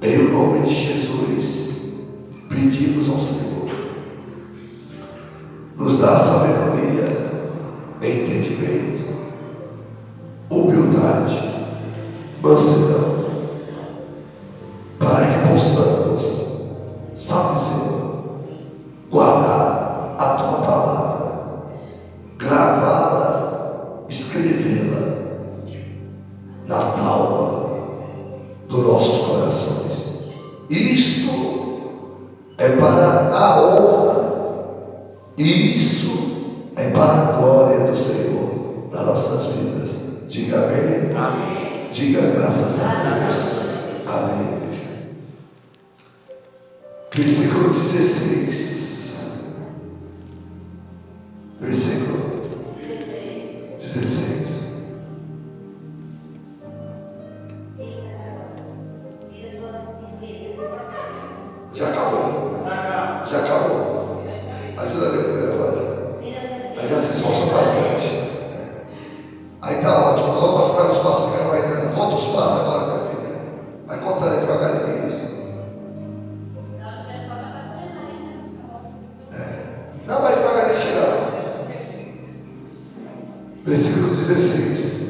Em o nome de Jesus, pedimos ao Senhor, nos dá sabedoria, entendimento, humildade, mansidão, para que possamos, sabe, Senhor, guardar a Tua palavra, gravá-la, escrevê-la na palma dos nossos corações. Isto é para a honra, isso é para a glória do Senhor nas nossas vidas. Diga amém. Amém. Diga graças a Deus. Amém. Versículo 16. Versículo 16. Já acabou. Já acabou. Ajuda a ler agora. Aí já se esforça bastante. Aí tá ótimo. Agora você vai nos passos que ela vai dando. Conta os passos agora, minha filha. Vai contando devagarinho isso. Não, vai devagarinho chegar. Versículo 16.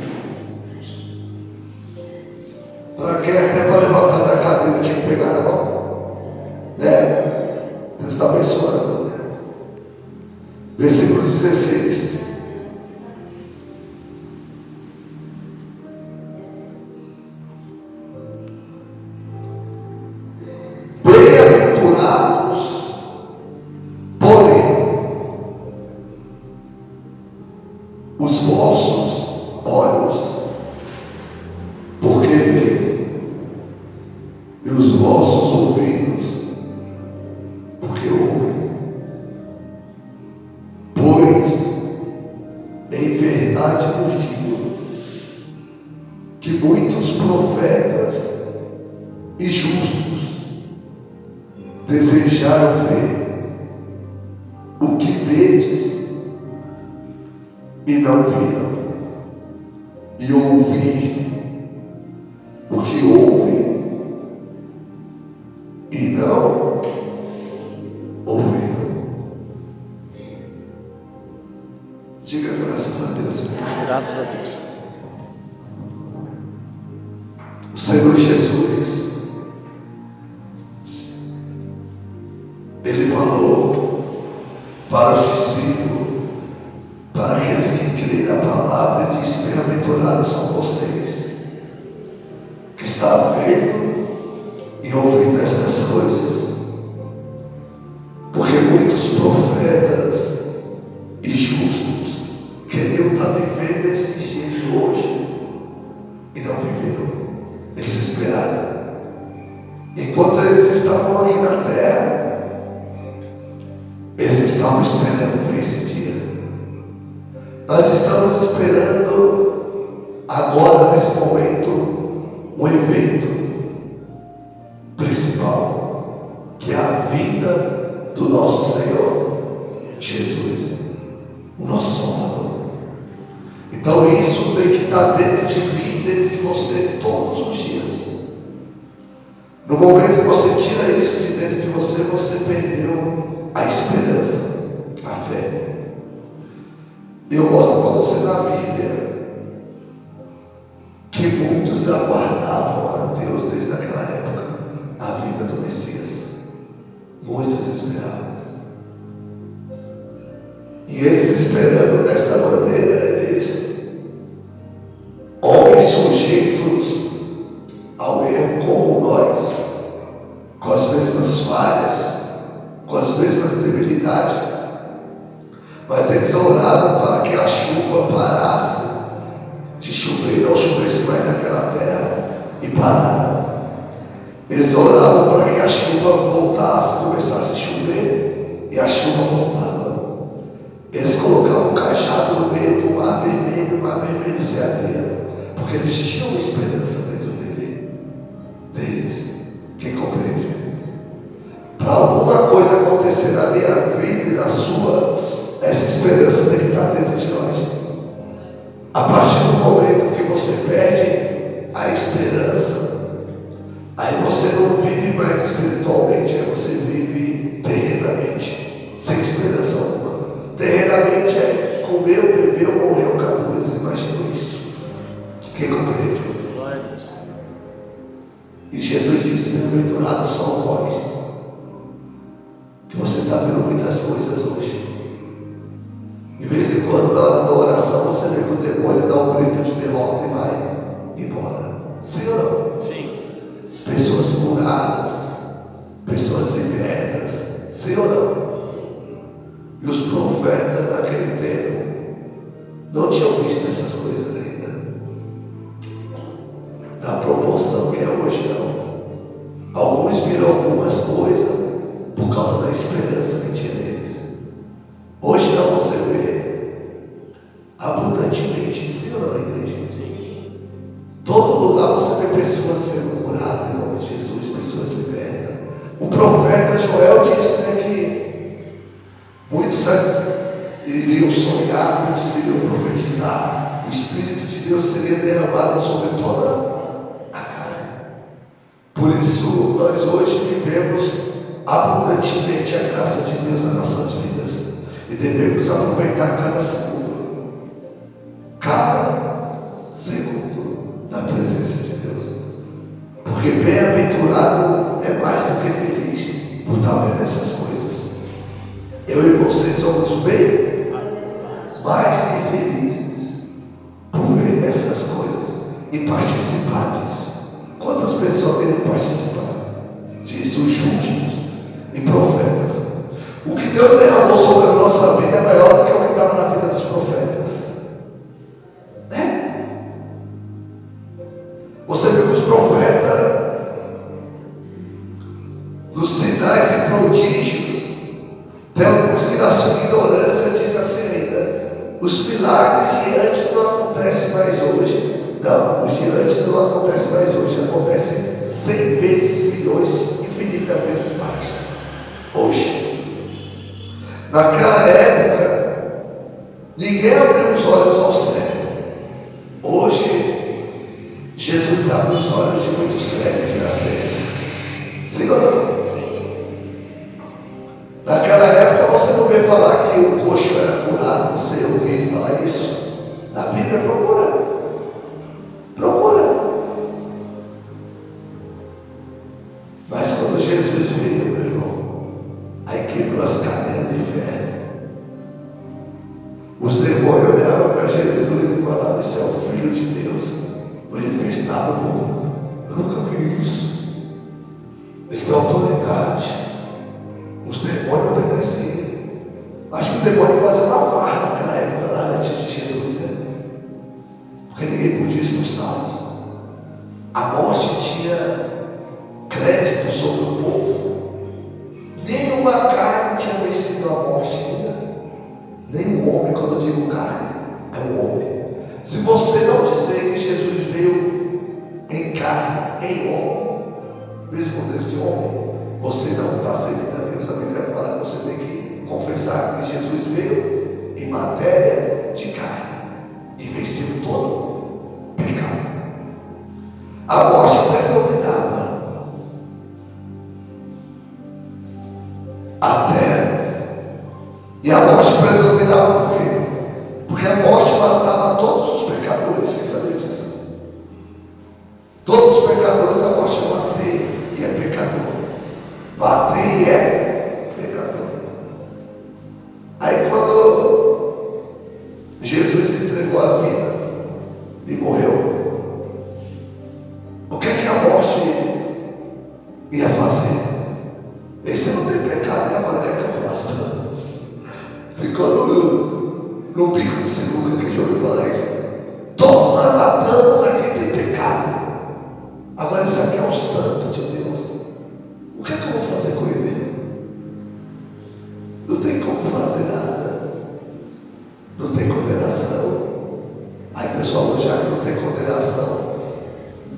Para quem até para levantar da cadeira tinha que pegar na mão. Deus está abençoando. Versículo 16. Bem-aventurados, porém, os vossos olhos, porque veem, e os vossos ouvidos, porque ouvem. Pois, em verdade vos digo, que muitos profetas e justos desejaram ver o que vedes e não viram, e ouvir o que ouvem e não ouviram. Diga graças a Deus. Graças a Deus. O Senhor Jesus, Ele falou para os discípulos, para aqueles que creem na palavra, e disse: bem-aventurados são vocês que estão vendo e ouvindo estas coisas, porque muitos profetas e justos queriam estar vivendo esses dias de hoje e não viveram. Eles esperaram. Enquanto eles estavam aqui na terra, eles estavam esperando ver esse dia. Nós estamos esperando agora, nesse momento, um evento principal, que é a vinda do nosso Senhor Jesus, o nosso Salvador. Então isso tem que estar dentro de mim, dentro de você, todos os dias. No momento que você tira isso de dentro de você, você perdeu a esperança, a fé. Eu mostro para você na Bíblia que muitos aguardavam a Deus desde aquela época, a vinda do Messias. Muitos esperavam. E eles esperando desta maneira, eles, homens sujeitos ao erro como nós, com as mesmas falhas, com as mesmas debilidades, mas eles oraram para que a chuva parasse de chover, não chovesse mais naquela terra, e pararam. Eles oravam para que a chuva voltasse, começasse a chover, e a chuva voltava. Eles colocavam o cajado no meio do mar vermelho, o mar vermelho se abria, porque eles tinham esperança dentro deles. Quem compreende? Para alguma coisa acontecer na minha vida e na sua, essa esperança tem que estar dentro de nós. A partir do momento que você perde a esperança, aí você não não vive mais espiritualmente, você vive terrenamente, sem esperança alguma. Terrenamente é comeu, bebeu, morreu, acabou. Eles imaginam isso. Quem compreende? Glória a Deus. E Jesus disse: bem-aventurados são vós, que você está vendo muitas coisas hoje. De vez em quando, na hora da oração, você vê que o demônio dá um grito de derrota e vai embora. Sim ou não? Sim. Pessoas curadas, pessoas libertas. Sim ou não? E os profetas naquele tempo não tinham visto essas coisas ainda, na proporção que é hoje, não. Alguns viram algumas coisas por causa da esperança que tinha neles. Hoje não, você vê abundantemente. Sim ou não, igreja? Sim. Todo lugar você vê pessoas sendo curadas em nome de Jesus, pessoas libertas. O profeta Joel disse, né, que muitos iriam sonhar, muitos iriam profetizar. O Espírito de Deus seria derramado sobre toda a carne. Por isso, nós hoje vivemos abundantemente a graça de Deus nas nossas vidas. E devemos aproveitar cada segundo na presença de Deus. Porque bem-aventurado é mais do que feliz por estar vendo essas coisas. Eu e você somos bem mais que felizes por ver essas coisas e participar disso. Quantas pessoas querem participar disso? Os justos e profetas. O que Deus derramou sobre a nossa vida é maior do que o que estava na vida dos profetas. Né? Você viu que os profetas, nos sinais e prodígios, tem alguns que na sua ignorância diz assim ainda: os milagres de antes não acontecem mais hoje. Não, os de antes não acontecem mais hoje, acontecem 100 vezes, milhões, infinitas vezes mais hoje. Naquela época, ninguém abriu os olhos ao cego. Hoje, Jesus abre os olhos de muitos cegos de nascença. Sim ou não? Naquela época, você não vê falar que o coxo era curado. Você ouviu falar isso? Na Bíblia, procura. Mas quando Jesus veio, meu irmão, aí quebrou as cadeias de ferro. Os demônios olhavam para Jesus e falavam: esse é o Filho de Deus, manifestado no mundo. Eu nunca vi isso. Ele tem autoridade. Os demônios obedecem ele. Acho que o demônio fazia uma farra naquela época, lá antes de Jesus, né? Porque ninguém podia expulsá-los. A morte tinha crédito sobre o povo. Nenhuma carne tinha vencido a morte ainda. Nem o homem, quando eu digo carne, é o homem. Se você não dizer que Jesus veio em carne, em homem, mesmo Deus de homem, você não está servindo a Deus. A Bíblia fala que você tem que confessar que Jesus veio em matéria de carne e venceu todo pecado. A morte predominava. A terra. E a morte predominava por quê? Porque a morte matava todos os pecadores. Quem sabia disso? Todos os pecadores, a morte bater e é pecador. Bater e é pecador. Aí quando Jesus entregou a vida e morreu, o que é que a morte ia fazer? Esse não tem pecado, e agora o que é que eu faço? Ficou no bico de sinuca, que já ouviu falar isso. Todos nós matamos a quem tem pecado. Agora esse aqui é o santo de Deus. O que é que eu vou fazer com ele? Não tem como fazer nada. Não tem condenação. Aí pessoal, já que não tem condenação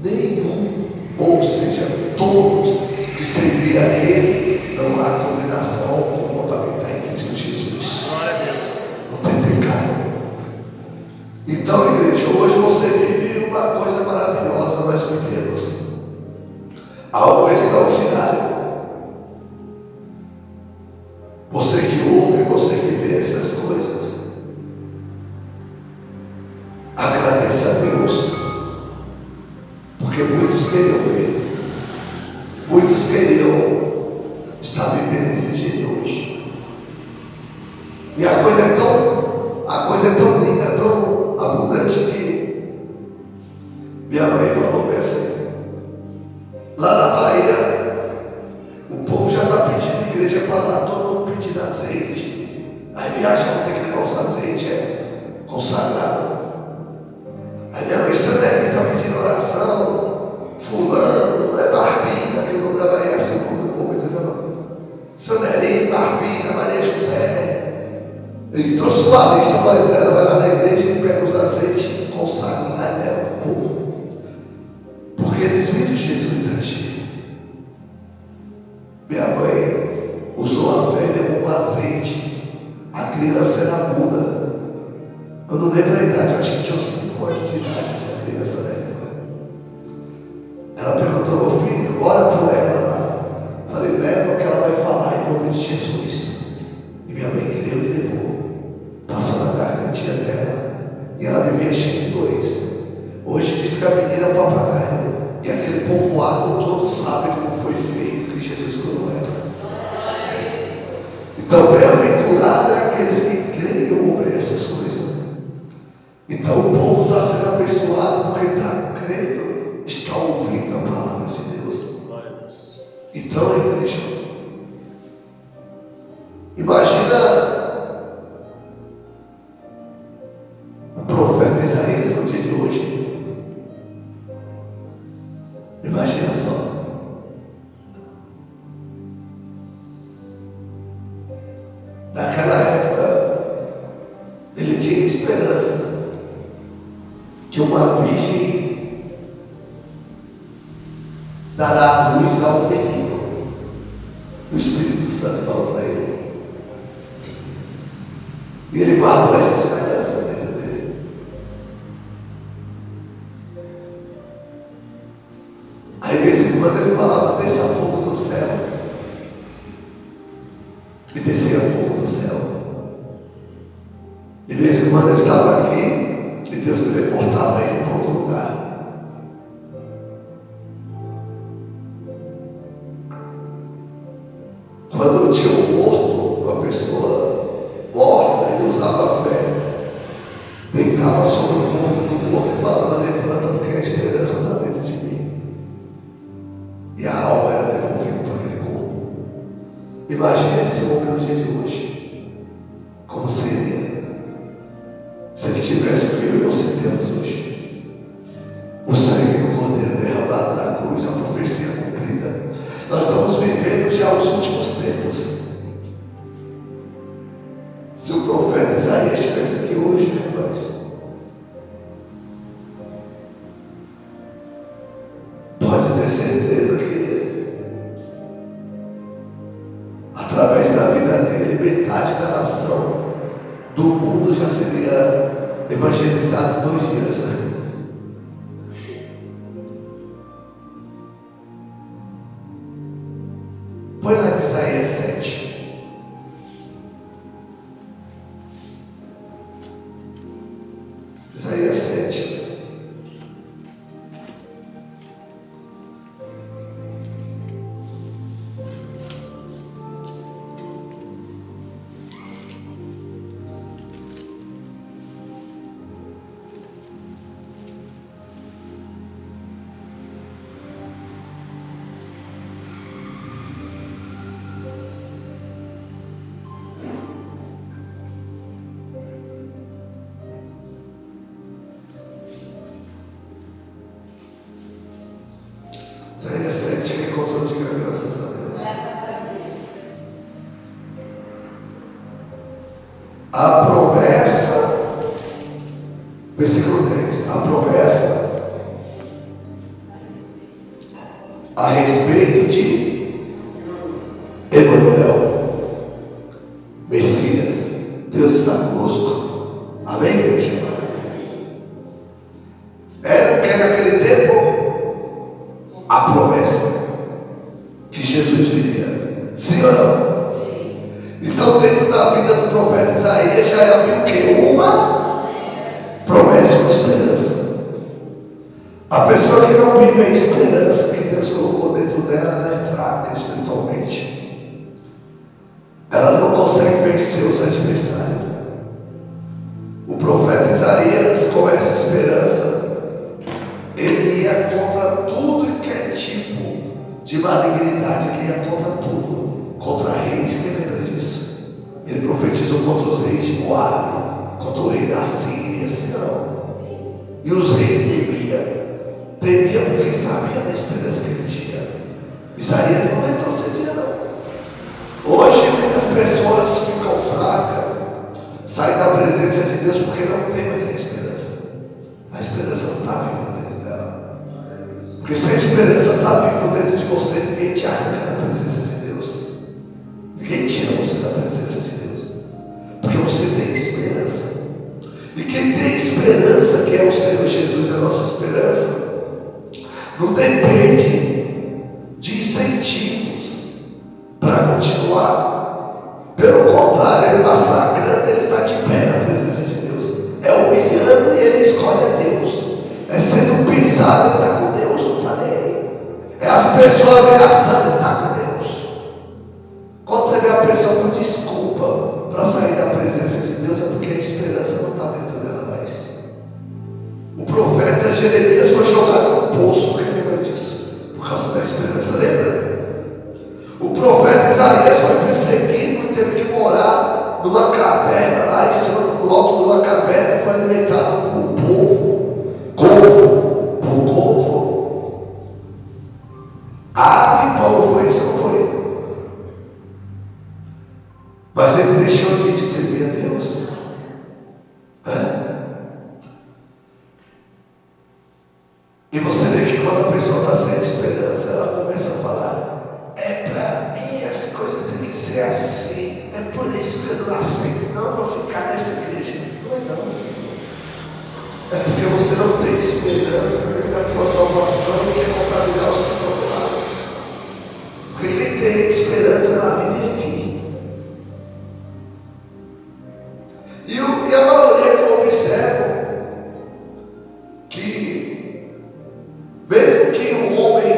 nenhum, ou seja, todos que serviam a ele, não há condenação alguma para quem está em Cristo Jesus. Glória a Deus. Não tem pecado. Então, igreja, hoje você vive uma coisa maravilhosa. Nós vivemos algo extraordinário. muitos queriam ver. Muitos queriam estar vivendo esse dia de hoje. E a coisa é tão linda, tão abundante que minha mãe falou assim: lá na Bahia, o povo já está pedindo igreja para lá, todo mundo pedindo azeite. Aí viajamos, tem que levar os azeites, consagrado. Aí minha mãe, Sandra, está pedindo oração. Fulano, Barbina, que o nome da Bahia é assim, Sanderinho, Barbina, Maria José. Ele trouxe uma lista para ela, vai lá na igreja e pega os azeites e consagra lá e leva o povo. Porque eles viram Jesus agir. Minha mãe usou a fé e levou um azeite. A criança era muda. Eu não lembro a idade, eu acho que tinha uns 5 anos de idade essa criança na época. Ela perguntou: meu filho, ora por ela lá. Falei: leva o que ela vai falar em nome de Jesus. E minha mãe creu e levou. Passou na gargantinha dela. E ela vivia cheia de dois. Hoje diz que a menina é um papagaio. E aquele povoado todo sabe como foi feito, que Jesus curou ela. Então, bem-aventurado é aqueles que creem e ouvem essas coisas. Então, o povo está sendo abençoado porque está crendo, está ouvindo a palavra de Deus. Então, igreja, imagina o profeta Isaías no dia de hoje. Imagina só. Naquela época, ele tinha esperança que uma virgem dará a luz ao menino. O Espírito Santo falou para ele. E ele guardou essa esperança dentro dele. Aí, de vez em quando, ele falava: desça fogo do céu. E descia fogo do céu. De vez em quando ele estava aqui e Deus teleportava ele para outro lugar. Quando tinha um morto, uma pessoa morta, ele usava a fé, deitava sobre o corpo do morto e falava: levanta, porque a esperança está dentro de mim. E a alma era devolvida para aquele corpo. Imagine esse homem no dia de hoje. Como seria se ele tivesse o que eu e você temos hoje? O sangue do Cordeiro derramado na cruz, a profecia cumprida. Nós estamos vivendo já os últimos tempos. Se o profeta Isaías estivesse aqui hoje, irmãos, pode ter certeza que através da vida dele, metade da nação do mundo já seria evangelizado 2 dias. Põe lá em Isaías 7. Isaías 7. Isaías 7, que encontrou, diga graças a Deus. A promessa, versículo 10, a promessa a respeito de Emanuel, Messias, Deus está conosco. Amém, igreja? Era que naquele tempo a promessa que Jesus viria, sim ou não? Então, dentro da vida do profeta Isaías já havia o quê? Uma promessa, uma esperança. A pessoa que não vive a esperança que Deus colocou dentro dela, ela é fraca espiritualmente. Ela não consegue vencer os adversários. O profeta Isaías, com essa esperança, ele ia contra tudo que é tipo de malignidade, ele ia contra tudo, contra reis, quem lembra disso? Ele profetizou contra os reis de Moabe, contra o rei da Síria, Senhor. E os reis temia porque sabia da esperança que ele tinha. Isaías não retrocedia, não. Hoje muitas pessoas ficam fracas, saem da presença de Deus porque não tem mais a esperança. A esperança não está viva dentro dela. Porque se a esperança está viva dentro de você, ninguém te arranca da presença de Deus. Ninguém tira você da presença de Deus. Porque você tem esperança. E quem tem esperança, que é o Senhor Jesus, a nossa esperança, não depende de incentivos para continuar. Pelo contrário, ele massacrando, ele está de pé na presença de Deus. É humilhando e ele escolhe a Deus. É sendo pisado, ele está com Deus, não está nele. É as pessoas ameaçando, ele está com Deus. Quando você vê a pessoa com desculpa para sair da presença de Deus, é porque a esperança não está dentro dela mais. O profeta Jeremias foi jogado no poço, quem lembra disso? Por causa da esperança, lembra? O profeta Isaías foi perseguido e teve que morar numa caverna, lá em cima do alto de uma caverna, foi alimentado por couve. Água e pão, foi isso, não foi? Mas ele deixou de servir a Deus. E você vê que quando a pessoa está sem esperança, ela começa a falar: é para mim, as coisas têm que ser assim, é por isso que eu não aceito, não vou ficar nessa igreja. Não é não, filho. É porque você não tem esperança da tua salvação e quer contaminar os que estão do lado. Porque quem tem esperança, ela vive aqui. E a maioria que eu observo, que mesmo que o homem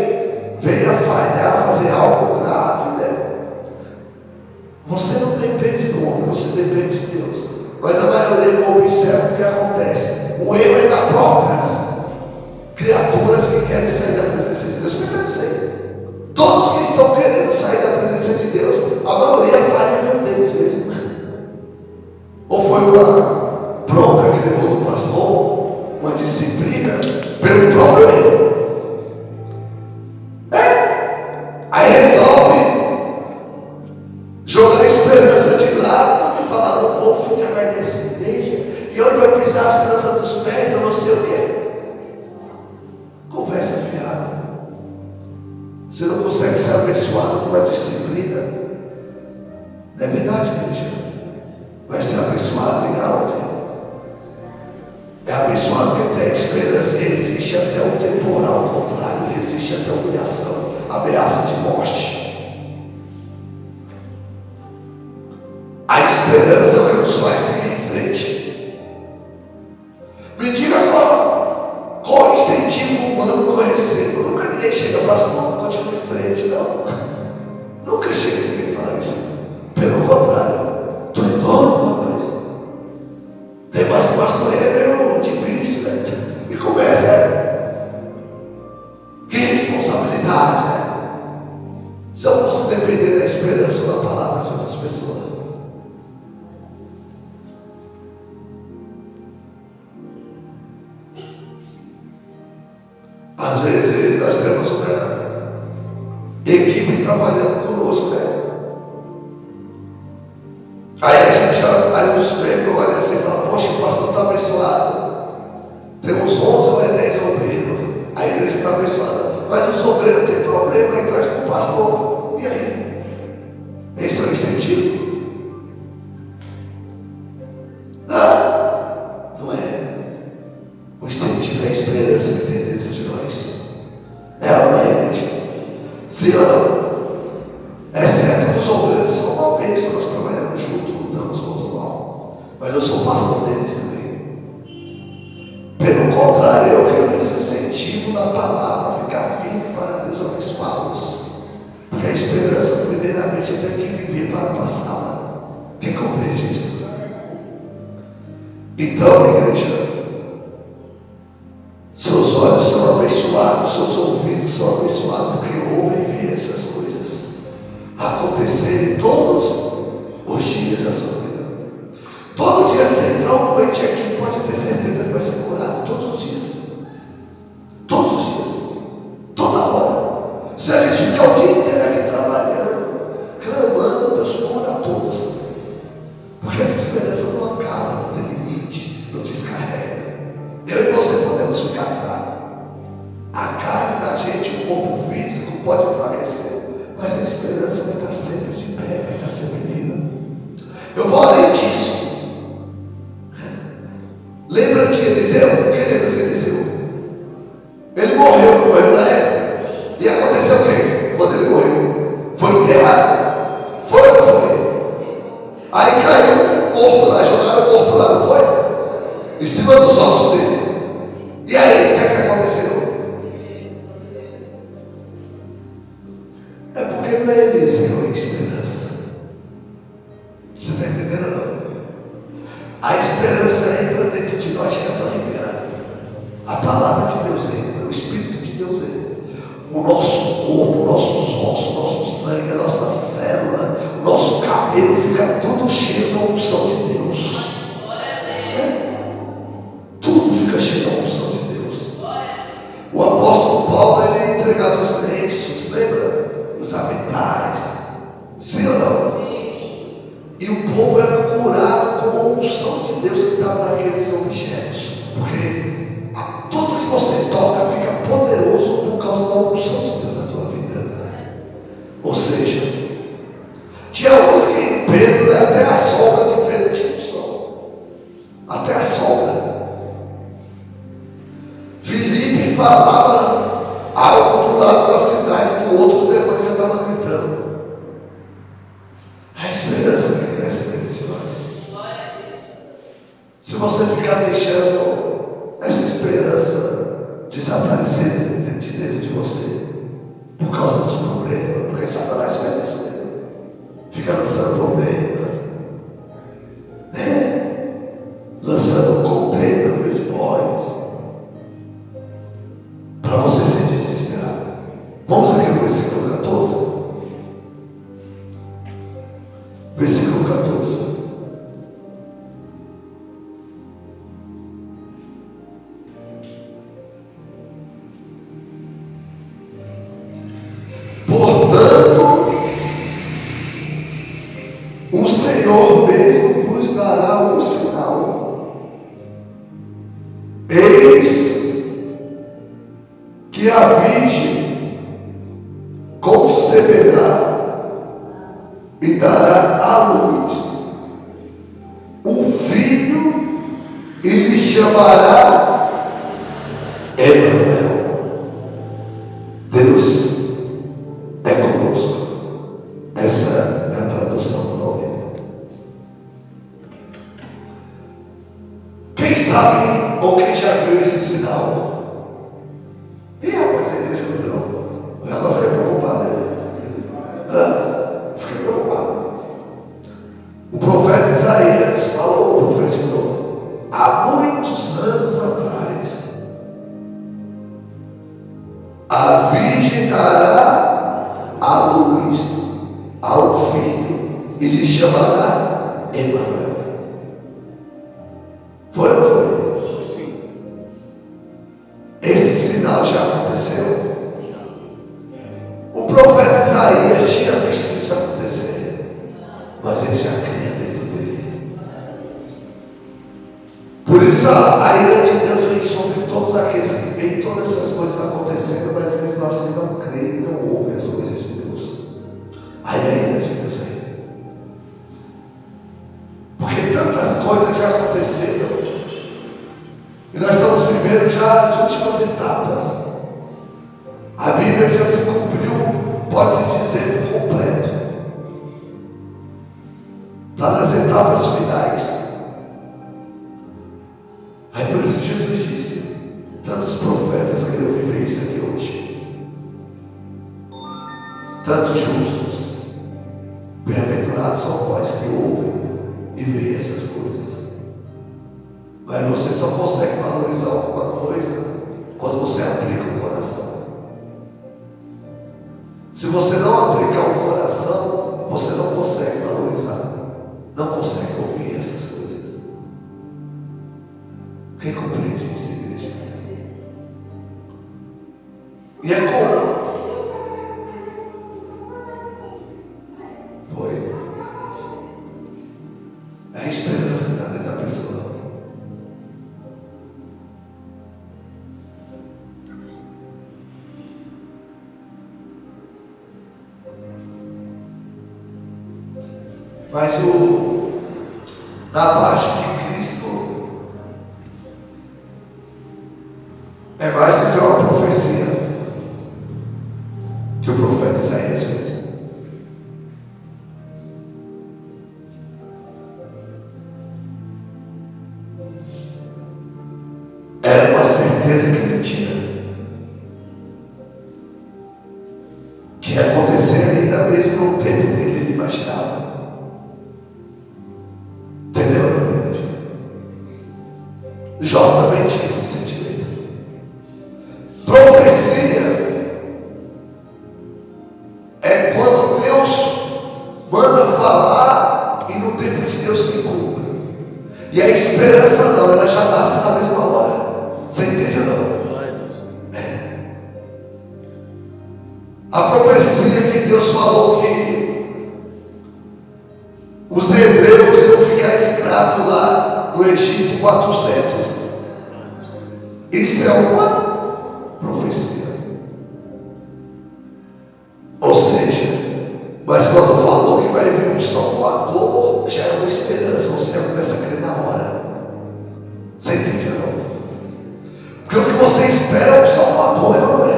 venha falhar, fazer algo grave, né? Você não depende do homem, você depende de Deus. Mas a maioria que eu observo, o que acontece? O erro é da própria criaturas que querem sair da presença de Deus. Pensa nisso aí. Todos que estão querendo sair da presença de Deus, a maioria falha no deles mesmo. Ou foi uma bronca que levou do pastor, uma disciplina, pelo próprio erro. Aí resolve jogar a esperança de lado e falar: não vou ficar mais nessa igreja, e onde vai pisar as plantas dos pés, eu não sei o quê. Conversa fiada. Você não consegue ser abençoado com uma disciplina. Não é verdade, igreja? Vai ser abençoado em aonde? É abençoado que tem esperança, resiste até o temporal, ao contrário, resiste até a humilhação, ameaça de morte. A esperança é o que nos faz seguir em frente. Me diga qual incentivo humano que eu recebo. Nunca ninguém chega, pastor, continua em frente, não. Nunca chega ninguém falar isso. Pelo contrário, estou enorme, rapaz. Tem mais que pastor é meio difícil, né? E começa. Que responsabilidade, né? Se eu posso depender da esperança ou da palavra de outras pessoas. Às vezes nós temos uma equipe trabalhando conosco, né? Aí os membros olham assim e falam: poxa, o pastor está abençoado. Temos 11 ou 10 obreiros. A igreja está abençoada. Mas os obreiros têm problema e traz para o pastor. E aí? Esse é o incentivo? Não é. O incentivo é a esperança que tem dentro de nós. É uma igreja. Sim ou não? Exceto que os obreiros são uma bênção, nós trabalhamos juntos, lutamos contra o mal. Mas eu sou pastor deles também. Pelo contrário, eu quero esse incentivo segundo a palavra, ficar firme para Deus abençoá-los. Porque a esperança, primeiramente, eu tenho que viver para passá-la. Quem compreende isso? Então, igreja, seus olhos são abençoados, seus ouvidos são abençoados, porque ouvem e veem essas coisas acontecerem todos os dias da sua vida. Todo dia você entrar um doente aqui, pode ter certeza que vai ser curado. Todos os dias. Todos os dias. Toda hora. Se a gente ficar o dia inteiro aqui trabalhando, clamando, Deus cura a todos. Porque essa esperança não acaba, não tem limite, não descarrega. Eu e você podemos ficar fracos. A carne da gente, o corpo físico pode enfraquecer, mas a esperança vai estar sempre de pé, vai estar sempre viva. Eu vou além disso. Lembra de Eliseu? Quem lembra de Eliseu? Ele morreu na época. E aconteceu o quê? Quando ele morreu, foi enterrado. Foi ou não foi? Aí caiu morto lá, jogaram morto lá, não foi? Em cima dos ossos dele. E aí, o que é que aconteceu? É porque não é Eliseu a esperança. Você está entendendo ou não? A esperança entra dentro de nós, que é arrepiada. A palavra de Deus entra, o Espírito de Deus entra. O nosso corpo, nossos ossos, nosso sangue, a nossa célula, o nosso cabelo fica tudo cheio da unção de Deus. Tudo fica cheio da unção de Deus. O apóstolo Paulo, ele entregava os lenços, lembra? Os habitais. Sim ou não? E o povo era curado com a unção de Deus que estava naqueles objetos. Porque tudo que você toca fica poderoso por causa da unção de Deus na tua vida. Ou seja, tinha uns que em Pedro, até a sombra de Pedro tinha unção. Até a sombra. Filipe falava algo do lado da cidade, do outro os demônios já estavam gritando. A esperança que cresce dentro de nós. Se você ficar deixando essa esperança desaparecer de dentro de você, por causa dos problemas, porque Satanás faz isso mesmo, fica lançando problema, lançando contenda nos boys, para você ser desesperado. Vamos aqui no versículo 14. Versículo 14. Portanto, o Senhor mesmo vos dará um sinal. Eis que a Virgem conceberá e dará à luz um filho e lhe chamará Emanuel. Deus é conosco. Essa é a tradução do nome. Quem sabe ou quem já viu esse sinal? Ih, rapaz, a igreja não viu. Agora fiquei preocupado. Fiquei preocupado. O profeta Isaías falou, profetizou, há muitos anos atrás, a Virgem dará à luz ao filho e lhe chamará Emanuel. Foi ou não foi? Sim. Esse sinal já aconteceu. O profeta Isaías tinha visto isso acontecer, mas ele já cria dentro dele. Por isso a ira de Deus vem sobre todos aqueles que veem todas essas coisas acontecendo, mas mesmo assim não creem, não ouvem as coisas de Deus. Aí a ira de Deus vem. Porque tantas coisas já aconteceram e nós estamos vivendo já as últimas etapas. A Bíblia já se cumpriu, pode-se dizer, por completo. Está nas etapas finais. Aí por isso Jesus disse, tantos profetas queriam viver tantos justos. Bem-aventurados são vós que ouvem e veem essas coisas. Mas você só consegue valorizar alguma coisa quando você aplica o coração. Se você não aplicar o coração, você não consegue valorizar, não consegue ouvir essas coisas. Quem compreende isso, igreja? E é como? Foi. É a esperança que está dentro da pessoa. Mas na parte de Cristo é mais do que uma profecia que o profeta Isaías fez. Era uma certeza que ele tinha que ia acontecer ainda mesmo no tempo dele, ele imaginava. Jó também tinha esse sentimento. Profecia é quando Deus manda falar e no tempo de Deus se cumpre. E a esperança não, ela já nasce na mesma hora. Você entende não? É. A profecia que Deus falou que os hebreus iam ficar escravos lá no Egito 400. Isso é uma profecia. Ou seja, mas quando falou que vai vir um Salvador, já é uma esperança, você já começa a crer na hora. Você entende não? Porque o que você espera é um Salvador, não é?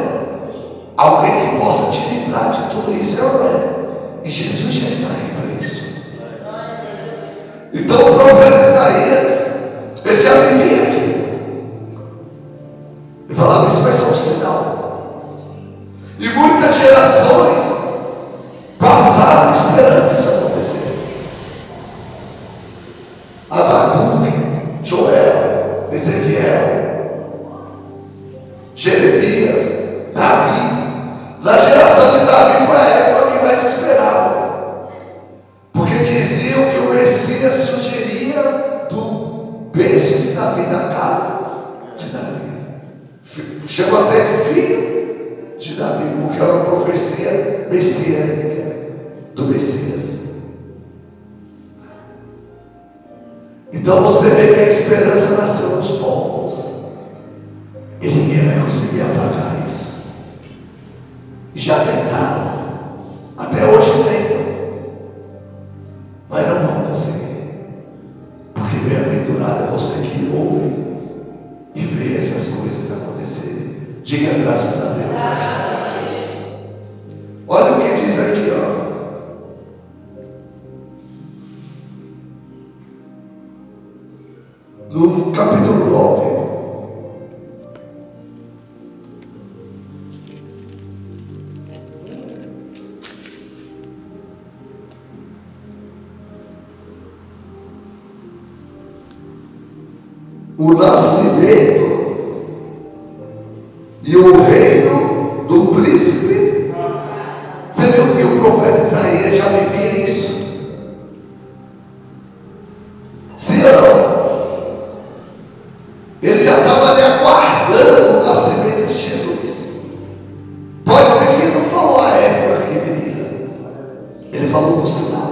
Alguém que possa te livrar de tudo isso, não é? E Jesus já está aí para isso. Então o profeta Isaías, ele já vivia aqui. E falava, isso vai ser um sinal. E muitas gerações passaram esperando isso acontecer. Abacuque, Joel, Ezequiel, Jeremias, Davi. Na geração de Davi foi a época que mais esperavam. Porque diziam que o Messias surgiria do berço de Davi, da casa de Davi. Chama até de filho de Davi, porque é uma profecia messiânica do Messias. Então você vê que a esperança nasceu nos povos, e ninguém vai conseguir apagar isso. E já tentaram, até hoje tentam, mas não vão conseguir, porque bem-aventurado é você que ouve e ver essas coisas acontecerem. Diga graças a Deus. Olha o que diz aqui, ó. No capítulo 9. O nascimento e o reino do príncipe. Você viu que o profeta Isaías já vivia isso? Se não, ele já estava ali aguardando o nascimento de Jesus. Pode ver que ele não falou a época que viria, ele falou do sinal.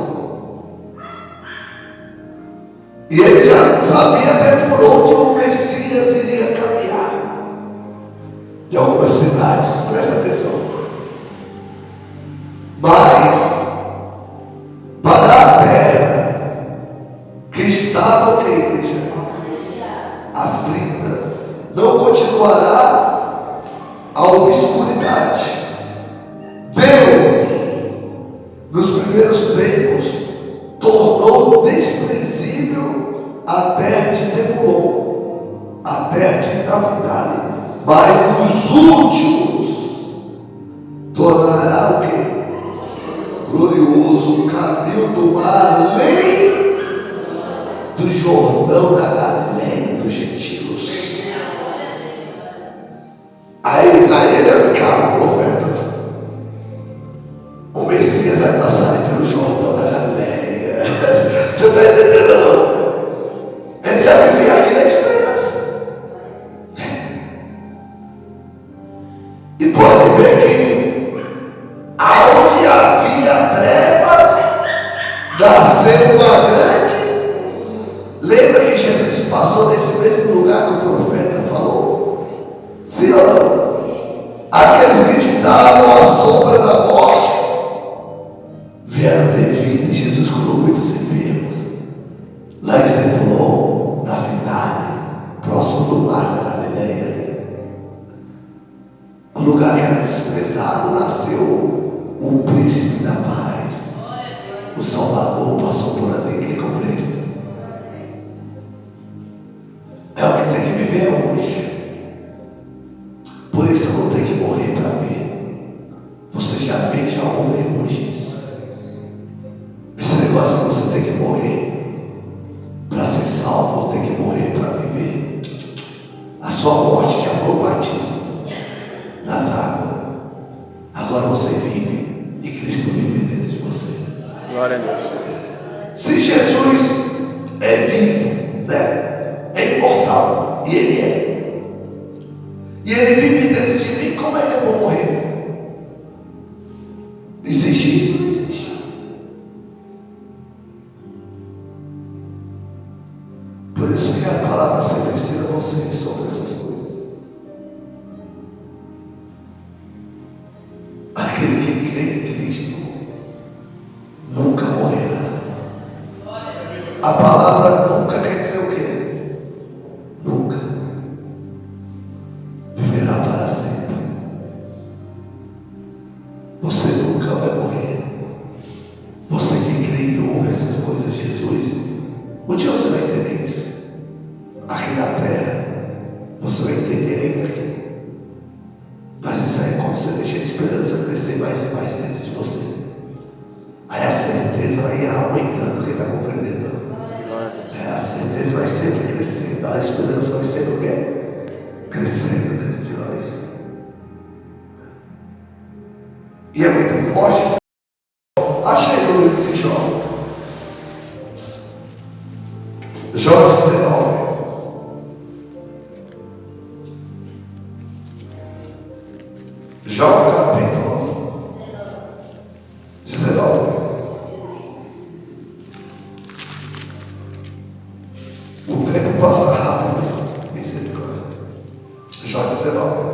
E ele já sabia até por onde o Messias iria caminhar. Em algumas cidades, presta atenção. Mas, para a terra que estava, o que, igreja? Aflita, não continuará a obscuridade. Deus, nos primeiros tempos, tornou desprezível a terra de Zebulon, a terra de Naftali, mas nos últimos tornará o quê? do mar, além do Jordão, da Galileia dos gentios. A Israel enviava profetas. O Messias vai passar pelo Jordão da Galileia. Você está entendendo, não? Ele já vivia aqui nas trevas. E pode ver que aonde havia trevas, nasceu uma grande. Lembra que Jesus passou nesse mesmo lugar que o profeta falou? Sim ou não? Aqueles que estavam à sombra da morte vieram ter vida, e Jesus curou muitos enfermos. Lá em Zebulon, na Finale, próximo do mar da Galileia, o lugar que era desprezado, nasceu o príncipe da paz. O Salvador passou por ali. Quem compreende? É o que tem que viver hoje. Por isso eu não tenho que morrer para ver. Você já vê, já ouviu hoje isso. Esse negócio que você tem que morrer para ser salvo, ou tem que morrer para viver. A sua morte já foi o batismo nas águas. Agora você vive e Cristo vive dentro de você. Glória a Deus. Se Jesus é vivo, né? É imortal, e Ele é. E Ele vive dentro de mim, como é que eu vou morrer? Existe isso? Não existe. Por isso que a palavra sempre ensina você sobre essas coisas. Aquele que crê em Cristo nunca morrerá. A palavra nunca quer dizer o quê? Nunca. Viverá para sempre. Você nunca vai morrer. Você que crê e ouve essas coisas de Jesus, um dia você vai entender isso. Aqui na terra, você vai entender ainda aqui. Mas isso aí é quando você deixa a esperança crescer mais e mais dentro de você. Aí a certeza vai ir aumentando. Quem está compreendendo? A certeza vai sempre crescendo. A esperança vai sempre o quê? Crescendo dentro de nós. E é muito forte. Achei no livro de Jó. Jó 19. Jó capítulo 19. O tempo passa rápido. Misericórdia. Jó 19.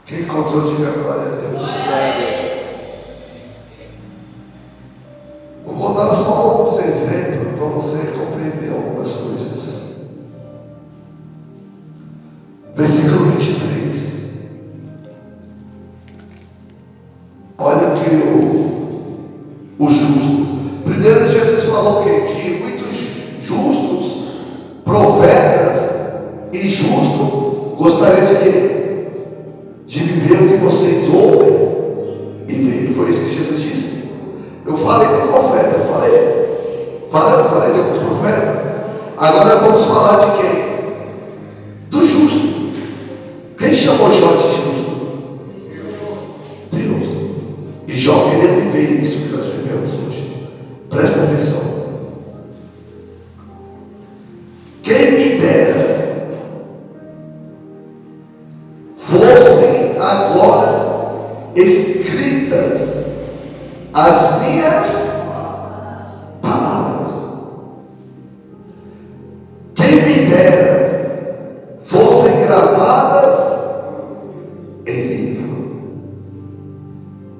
Quem encontrou, diga glória a Deus. Glória a Deus. Eu vou dar só alguns exemplos para você compreender algumas coisas. Versículo 23. Olha o que o justo. Primeiro Jesus falou que muitos justos, profetas e justos gostariam de quê? De viver o que vocês ouvem e veem. Foi isso que Jesus disse. Eu falei do profeta, eu falei de alguns profetas. Agora vamos falar de quem? Do justo. Quem chamou Jó de justo? Deus. E Jó queria viver isso que nós vivemos hoje. Presta atenção. Quem me dera fossem agora escritas as minhas palavras. Quem me dera fossem gravadas em livro,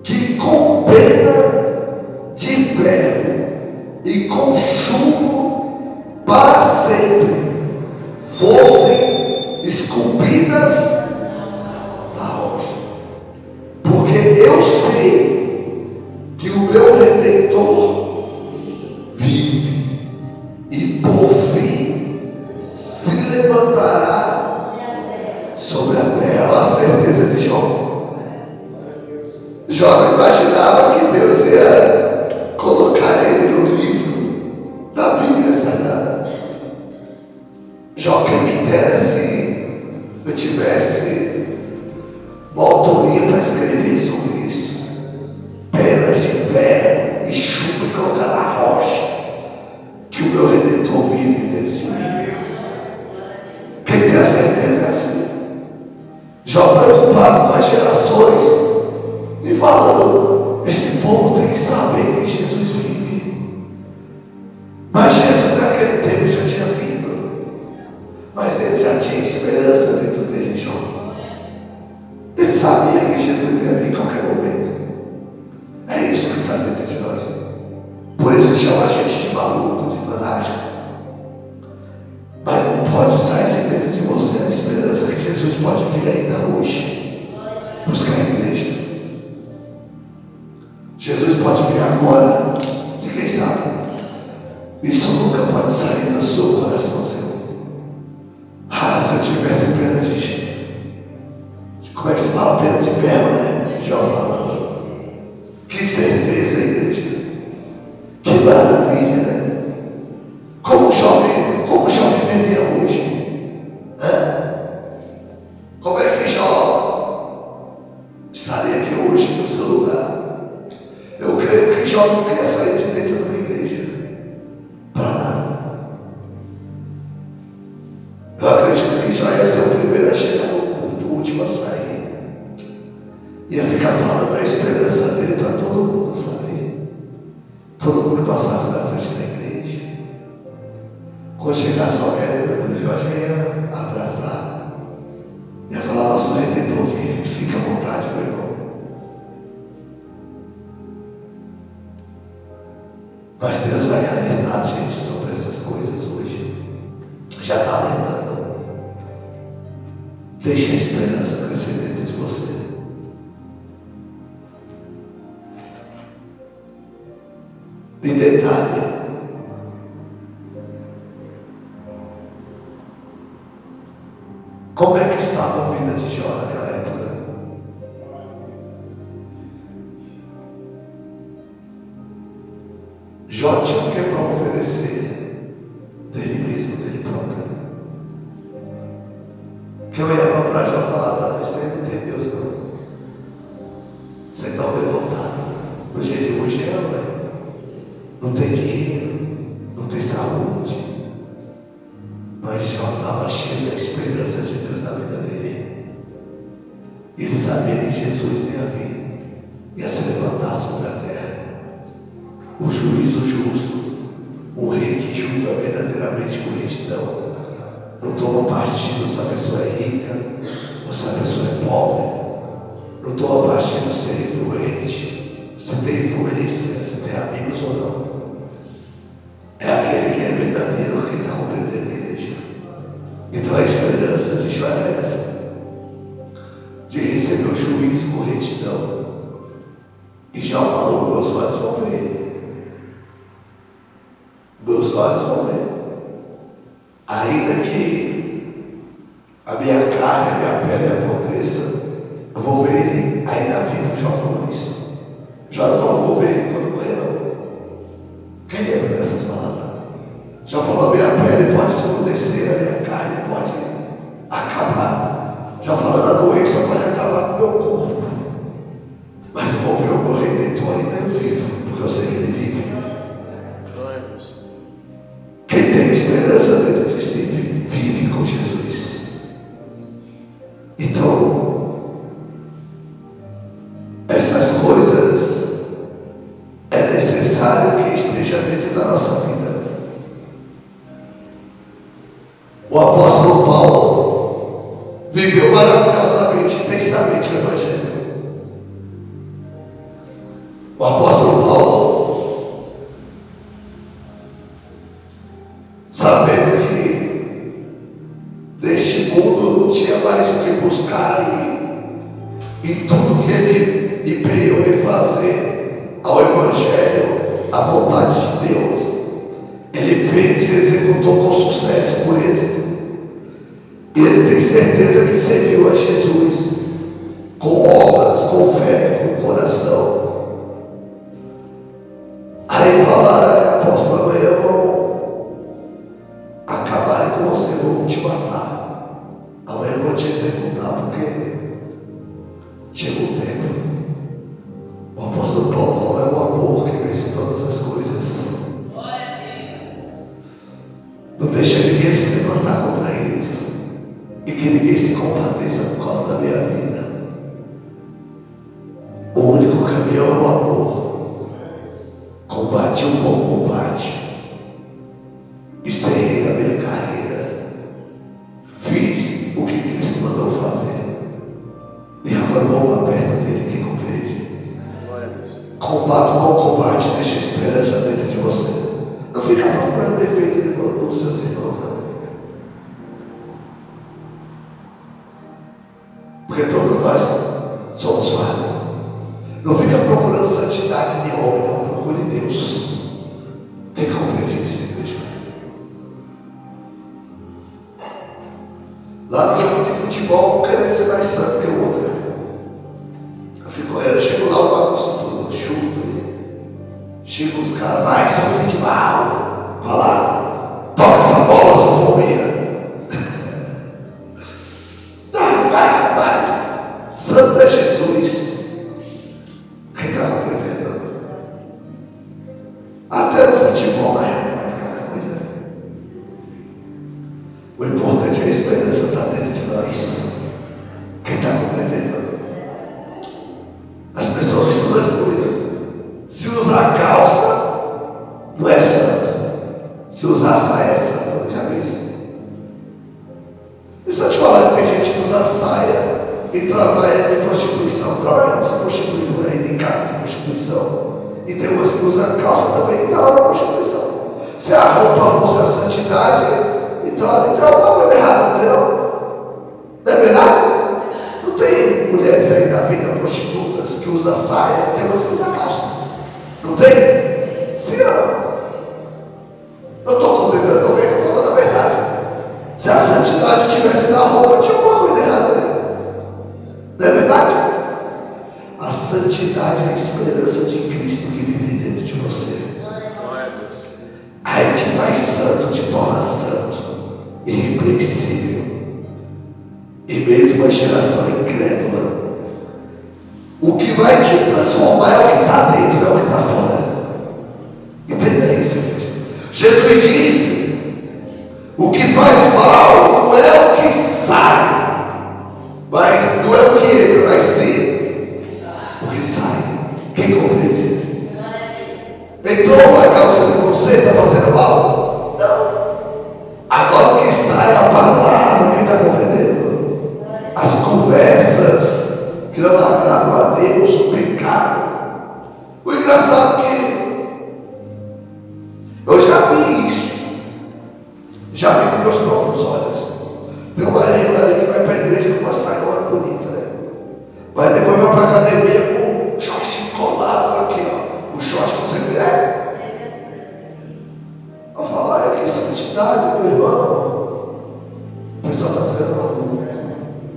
que com pena de ferro e com chumbo para sempre fossem esculpidas na rocha. Porque eu sei que o meu Redentor vive, e por fim Já que me dera se eu tivesse uma autoria para escrever sobre isso. Penas de ferro e chuva e colocar na rocha, que o meu Redentor vive dentro de mim. Quem tem a certeza é assim. Já preocupado com as gerações e falando, esse povo tem que saber que Jesus vive. Mas Jesus naquele tempo já tinha vindo, mas ele já tinha esperança dentro dele, João. Ele sabia que Jesus ia vir em qualquer momento. É isso que está dentro de nós. Por isso chama a gente de maluco, de fanático. Mas não pode sair de dentro de você a esperança que Jesus pode vir ainda hoje buscar a igreja. Jesus pode vir agora, de quem sabe. Isso nunca pode sair do seu coração, Senhor. Se eu tivesse pena de como é que se fala? Pena de ferro, né? Já falando. Que certeza, igreja. Que maravilha, né? Como o jovem vivia hoje. Como é que Jó estaria aqui hoje no seu lugar? Eu creio que Jó não queria sair de dentro de uma igreja para nada. Eu acredito que Jó ia ser o primeiro a chegar no culto, o último a sair. Ia ficar falando da esperança dele para todo mundo saber. Todo mundo que passasse na frente da igreja. Quando chegasse alguém, o Jorge ia abraçar. Ia falar, nosso Redentor vive, fica à vontade, meu irmão. Mas Deus vai alertar a gente sobre essas coisas hoje. Já está alertando. Deixe a esperança crescer dentro de você. E detalhe, como é que estava a vida de Jó naquela época? Jó tinha o que para oferecer dele mesmo, dele próprio. Que eu olhava para Jó e falava, isso aí não tem Deus não. Você está levantado. No dia de hoje é, não tem dinheiro, não tem saúde. Mas Jó estava cheio da esperança de Deus na vida dele. Ele sabia que Jesus ia vir, ia se levantar sobre a terra. O juízo justo, um rei que julga verdadeiramente com retidão. Não toma partido se a pessoa é rica ou se a pessoa é pobre. Não toma partido se é influente, se tem influência, se tem amigos ou não. É aquele que é verdadeiro que está compreendendo a igreja. Então a esperança de Jó é essa, de receber o juízo com retidão. E Jó falou, meus olhos vão ver. Meus olhos vão ver. Ainda que a minha carne, a minha pele apodreça, eu vou ver ele ainda vivo. Jó falou isso. Jó não falou, vou ver ele quando morrer, não. Quem lembra dessas palavras? Jó falou, a minha pele pode escurecer, a minha carne pode acabar. Jó falou, a doença pode acabar com o meu corpo. Mas eu vou ver o meu Redentor ainda vivo, porque eu sei que ele vive. Glória a Deus. Quem tem esperança dentro de si vive com Jesus. Então, essas coisas é necessário que esteja dentro da nossa vida. O apóstolo Paulo viveu maravilhosamente, intensamente o Evangelho. O apóstolo Paulo, sabendo que neste mundo não tinha mais o que buscar e tudo que ele empenhou em fazer ao Evangelho, à vontade de Deus, ele fez e executou com sucesso, com êxito. E ele tem certeza que serviu a Jesus com obras, com fé, com coração. Aí falaram, apóstolo, amanhã vão acabarem com você, vão Não deixa ninguém se levantar contra eles. E que ninguém se compadeça por causa da minha vida. O único caminho é o amor. Combate um bom combate. Encerrei a minha carreira. Fiz o que Cristo mandou fazer. E agora vou lá perto dele, quem compreende. Combate um bom combate, deixa a esperança dentro de você. Não fica procurando defeito dos seus irmãos, não. Porque todos nós somos falhos. Não fica procurando santidade de homem, não. Procure Deus. Quem compreende isso, igreja? Lá no jogo de futebol, um querendo ser mais santo que o outro. Eu chego lá, o bagunço todo, chuto. Chegam os caras, vai, seu filho de mal. Vai lá, toca essa bola, sua família. Vai. Santo é Jesus. Quem está compreendendo? Até no futebol, mas cada coisa. O importante é a esperança estar dentro de nós. Quem está compreendendo? As pessoas que estão destruídas. Se usar calça, não é santo. Se usar saia, é santo. Já viu isso? E se eu te falar que tem gente que usa saia e trabalha em prostituição, trabalha se prostituindo aí em casa de prostituição, e tem umas que usam calça também e trabalha na prostituição. Se a roupa fosse a santidade, então ali tem alguma coisa errada, entendeu? Não é verdade? Não tem mulheres aí da vida prostitutas que usam saia, tem umas que usam calça. Não tem? Sim ou não? Eu estou condenando alguém, estou falando a verdade. Se a santidade estivesse na roupa, tinha alguma coisa errada ali. Não é verdade? A santidade é a esperança de Cristo que vive dentro de você. Aí te faz santo, te torna santo, irrepreensível. E mesmo uma geração incrédula. O que vai te transformar é o que está dentro, não é o que está fora. Entenda isso, gente. Jesus disse: o que faz mal não é o que sai, mas não é o que entra, mas sim o que sai. Quem compreende? Entrou uma calça de você, está fazendo mal? Não. Agora o que sai é a palavra. Quem está compreendendo? As conversas que não agradam a Deus, o pecado. O engraçado é que eu já vi isso. Já vi com meus próprios olhos. Tem uma irmã ali que vai para a igreja com uma saiola bonita, né? Mas depois vai para a academia com o short colado aqui, ó. O short que você quer. Eu falo, olha que santidade, meu irmão. O pessoal está ficando maluco.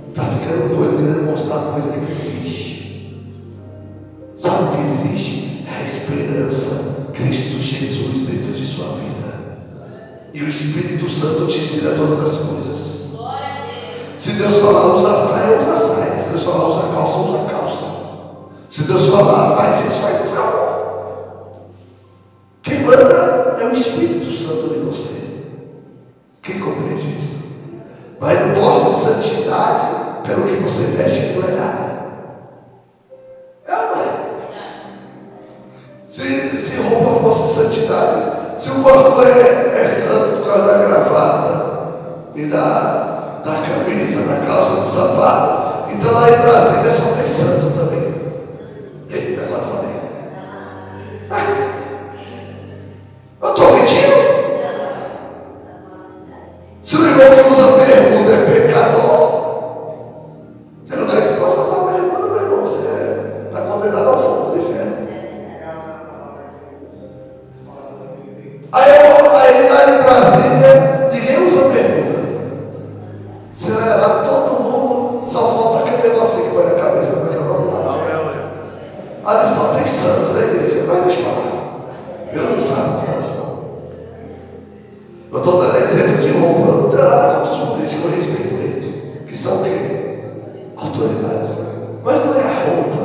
Está ficando doido, querendo mostrar uma coisa que não existe. Sabe o que existe? É a esperança. Cristo Jesus dentro de sua vida. E o Espírito Santo te ensina todas as coisas. Se Deus falar usa saia, usa saia. Se Deus falar usa calça, usa calça. Se Deus falar faz isso, faz isso. Quem manda é o Espírito Santo em você. Quem compreende isso? Mas não mostra santidade pelo que você veste, que não é nada. Se roupa fosse santidade, se o pastor é santo por causa da gravata e da camisa, da calça, do sapato, então lá em Brasília só tem santo também. Eita, agora falei. Eu estou mentindo? Se o irmão que usa bermuda é pecador, você não deve se passar para a bermuda, meu irmão. Você está condenado ao fogo do inferno. Aí lá em Brasília, ninguém usa bermuda. Você vai lá, todo mundo, só falta aquele negocinho que vai na cabeça, como é que é o nome lá? Ali só tem santo na igreja, mas deixa eu falar. Eu não sabe o coração. Eu estou dando exemplo de roupa, eu não tenho nada contra os políticos, eu respeito eles, que são o quê? Autoridades. Mas não é a roupa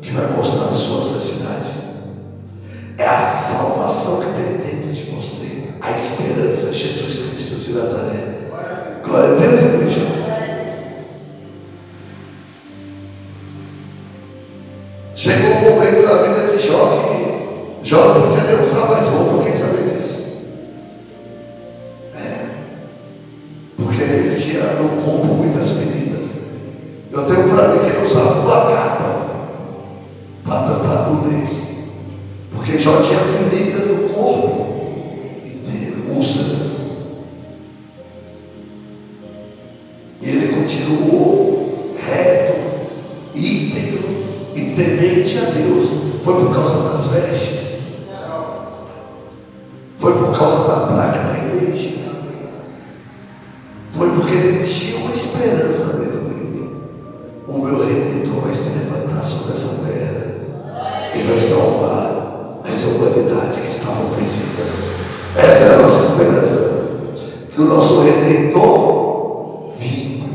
que vai mostrar a sua santidade. É a salvação que tem dentro de você. A esperança, Jesus Jó não podia nem usar mais roupa, quem sabe disso? Porque ele tinha no corpo muitas feridas. Eu tenho para mim que ele usava uma capa para tampar a nudez, porque Jó tinha feridas no corpo inteiro, úlceras. E ele continuou reto, íntegro e temente a Deus. Foi por causa das vestes? Foi por causa da placa da igreja? Foi porque ele tinha uma esperança dentro dele. O meu Redentor vai se levantar sobre essa terra e vai salvar essa humanidade que estava perdida. Essa é a nossa esperança, que o nosso Redentor vive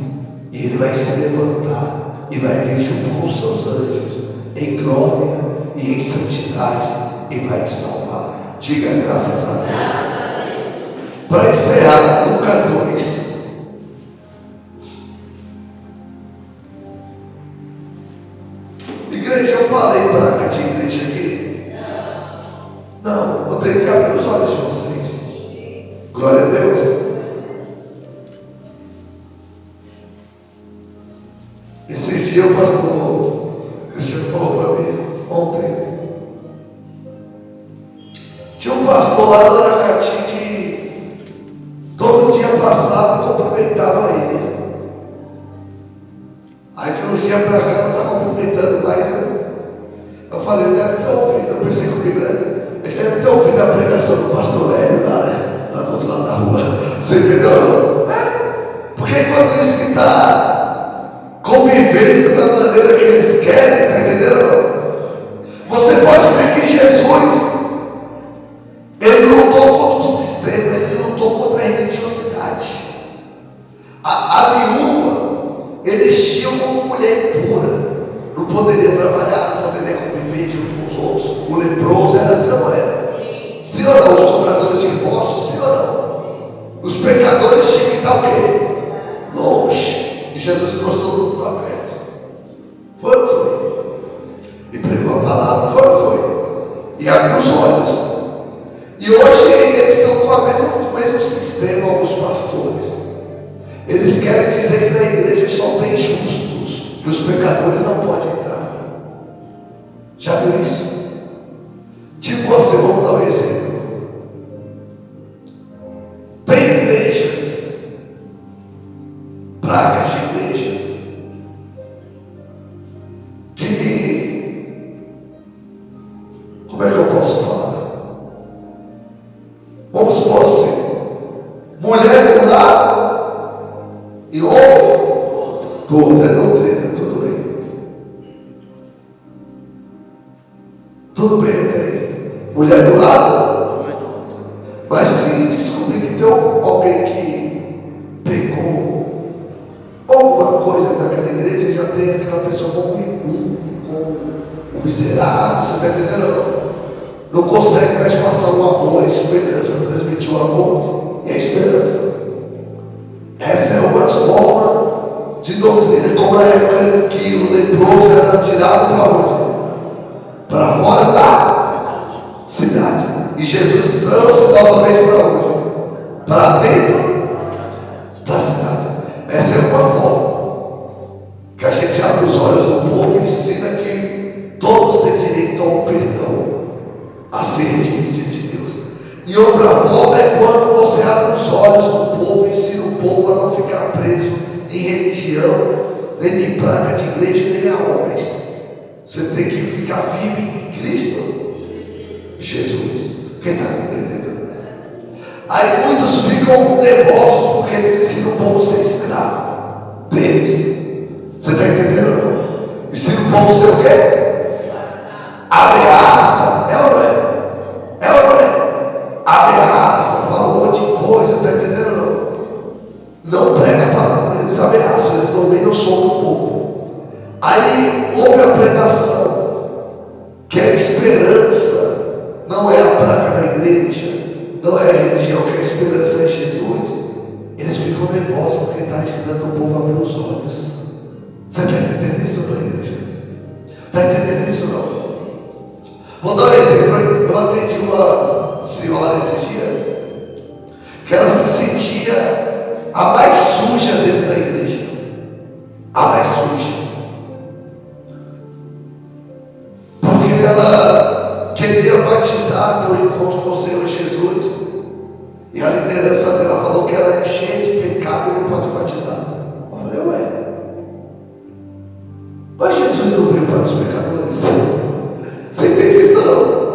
e ele vai se levantar e vai vir junto com os seus anjos em glória e em santidade e vai te salvar. Diga graças a Deus. Para encerrar, Lucas 2. Igreja, eu falei placa de igreja aqui? Não, eu tenho que abrir os olhos de vocês. Glória a Deus. Esses dias o pastor Cristiano falou para mim, ontem. Tinha um pastor lá no Aracati que todo dia passava e cumprimentava ele. Aí de uns dias para cá não está cumprimentando mais. Eu falei, ele deve ter ouvido. Eu pensei comigo, né? Ele deve ter ouvido a pregação do pastor Hélio lá do outro lado da rua. Você entendeu? Porque enquanto isso que está convivendo da maneira que eles querem, tá entendendo? Você pode ver que Jesus, ele lutou contra o sistema, ele lutou contra a religiosidade. A viúva, eles tinham uma mulher pura, não poderia trabalhar, não poderia conviver junto com os outros. O leproso era assim, não era? Sim ou não? Os cobradores de impostos, sim ou não? Os pecadores tinham que estar o quê? Longe. E Jesus trouxe todo mundo para perto. Foi ou foi? E pregou a palavra, foi ou foi? E abriu os olhos. E hoje eles estão com o mesmo sistema, alguns pastores. Eles querem dizer que na igreja só tem justos, que os pecadores não podem entrar. Já viu isso? Tipo você, vamos dar um exemplo. Tem igrejas, placas de igrejas, que, como é que eu posso falar? Vamos supor assim, mulher do lado e homem do outro. É doutrina, tudo bem. Tudo bem até aí. Mulher do lado, mas se descobrir que tem alguém que pecou alguma coisa daquela igreja, já tem aquela pessoa como um miserável, você está entendendo? Não consegue mais passar o amor, a esperança, transmitir o amor e a esperança. Essa é uma forma de doutrina, como na época que o leproso era tirado para onde? Para fora da cidade. E Jesus trouxe novamente para onde? Para dentro da cidade. Essa é uma forma que a gente abre os olhos do povo e ensina que todos têm direito ao perdão, a ser redimido diante de Deus. E outra forma é quando você abre os olhos do povo e ensina o povo a não ficar preso em religião, nem em placa de igreja, nem a homens. Você tem que ficar firme em Cristo Jesus. Quem está compreendendo? Aí muitos ficam nervosos porque eles ensinam o povo a ser escravo deles. Você está entendendo? Ensina o povo a ser o quê? Ameaça. É ou não é? É ou não é? Ameaça, fala um monte de coisa, está entendendo? Não prega a palavra, eles ameaçam, eles dominam o som do povo. Aí houve a pregação, que a esperança não é a placa da igreja, não é a religião, que a esperança é Jesus. Eles ficam nervosos porque está ensinando o povo a abrir os olhos. Você está entendendo isso, não, igreja? Está entendendo isso, não? Vou dar um exemplo. Eu atendi uma senhora esses dias, que ela se sentia a mais suja dentro da igreja. A mais suja. Porque ela queria batizar, ter um encontro com o Senhor Jesus. E a liderança dela falou que ela é cheia de pecado e não pode batizar. Eu falei, ué, mas Jesus não veio para os pecadores. Você entende isso não?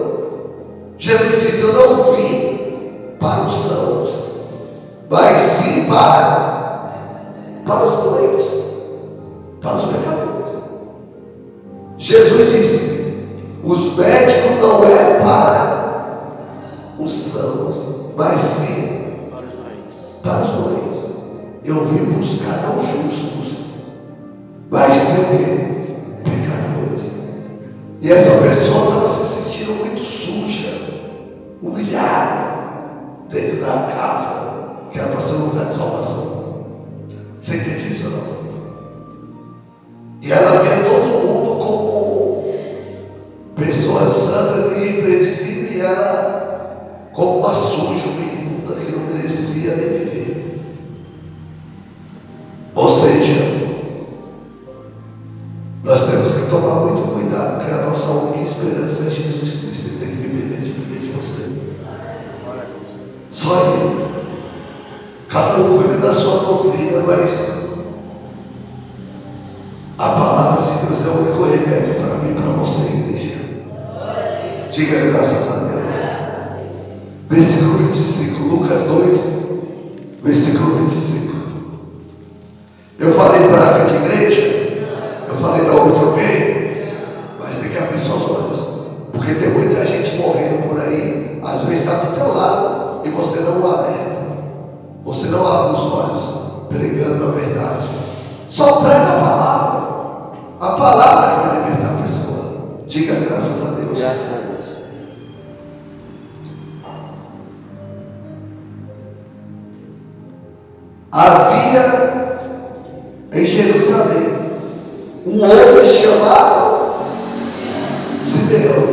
Jesus disse, eu não vim para os sãos, mas sim para os doentes, para os pecadores. Jesus disse, os médicos não é para os sãos, mas sim para os doentes. Eu vim buscar não justos, mas sim o quê? Pecadores. E essa pessoa estava se sentindo muito suja, humilhada, dentro da casa, que era para ser um lugar de salvação. Você entende isso não? E ela via todo mundo como pessoas santas e irrepreensíveis, e ela como uma suja, uma imunda que não merecia nem viver. Ou seja, nós temos que tomar muito cuidado, porque a nossa única esperança é Jesus Cristo. Ele tem que viver dentro de você. Só Ele. Cada um cuida da sua doutrina, mas a palavra de Deus é o único remédio para mim e para você, igreja. Diga graças a Deus. Versículo 25, Lucas 2, versículo 25. Eu falei praga de igreja? Eu falei da outra alguém? Mas tem que abrir seus olhos, porque tem muita gente morrendo por aí, às vezes está do teu lado e você não alerta, você não abre os olhos pregando a verdade. Só prega a palavra que vai libertar a pessoa. Diga graças a Deus. Graças a Deus. Havia em Jerusalém um homem chamado Simeão,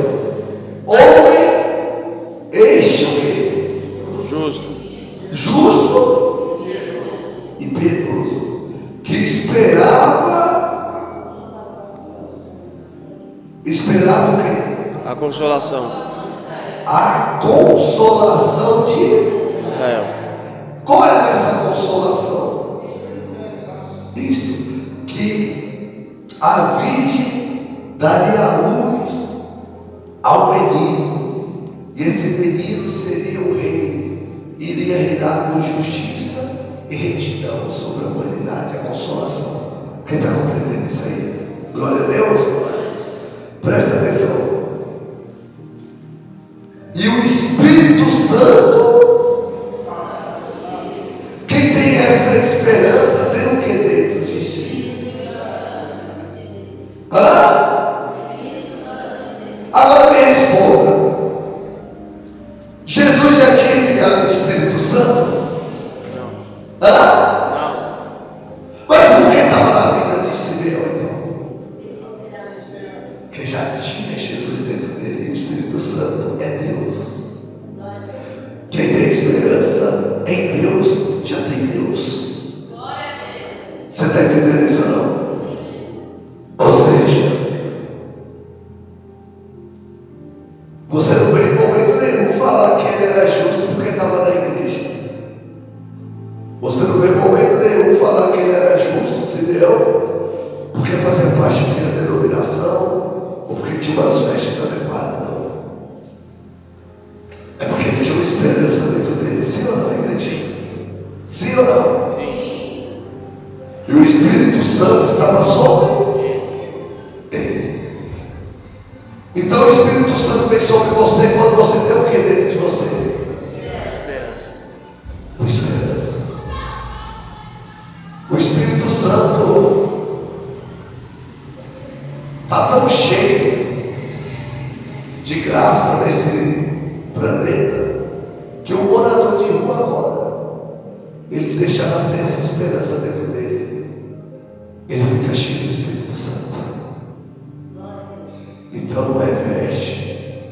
homem este o quê? Justo e piedoso, que esperava o quê? A consolação. A consolação de Israel. Qual é essa consolação? Isso, que a Virgem daria a luz ao menino, e esse menino seria o rei, iria reinar com justiça e retidão sobre a humanidade, a consolação. Quem está compreendendo isso aí? Glória a Deus. Presta atenção. E o Espírito Santo, quem tem essa esperança, tem o que dentro de si? Agora me responda. Jesus já tinha enviado o Espírito Santo? Não. Mas por que estava na vida de Simeão então? Que já tinha Jesus dentro dele, e o Espírito Santo é Deus. Quem tem esperança em Deus, já tem Deus. Você está entendendo isso ou não? Ou seja, você não veio em momento nenhum falar que ele era justo porque estava na igreja. Você não veio em momento nenhum falar que ele era justo, Simeão, porque fazia parte de uma denominação ou porque tinha umas vestes adequadas, não. É porque ele tinha uma esperança dentro dele, sim ou não, igreja? Sim ou não? Sim. E o Espírito Santo estava sobre ele. Então o Espírito Santo vem sobre você quando você tem o que dentro de você? Esperança. Esperança. O Espírito Santo está tão cheio de graça nesse planeta que o morador de rua agora, ele deixa nascer essa esperança dentro dele, ele fica cheio do Espírito Santo. Então não é veste,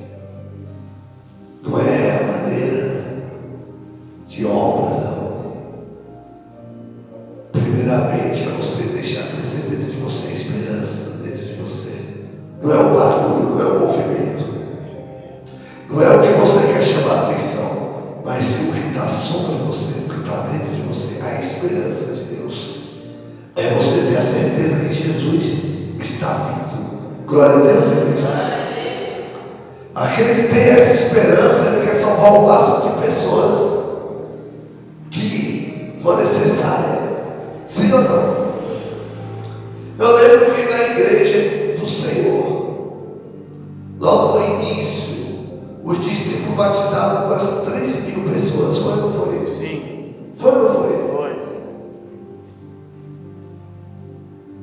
de obra, não. Primeiramente é você deixar crescer dentro de você a esperança dentro de você. Não é o barulho, não é o movimento, não é o que você quer chamar a atenção, mas sim o que está sobre você, o que está dentro de você, a esperança de Deus. É você ter a certeza que Jesus está vindo. Glória a Deus, igreja. Aquele que tem essa esperança, ele quer salvar o máximo de pessoas que for necessária. Sim ou não? Eu lembro que na igreja do Senhor, logo no início, os discípulos batizaram umas 3.000 pessoas. Foi ou não foi? Sim. Foi ou não foi? Foi.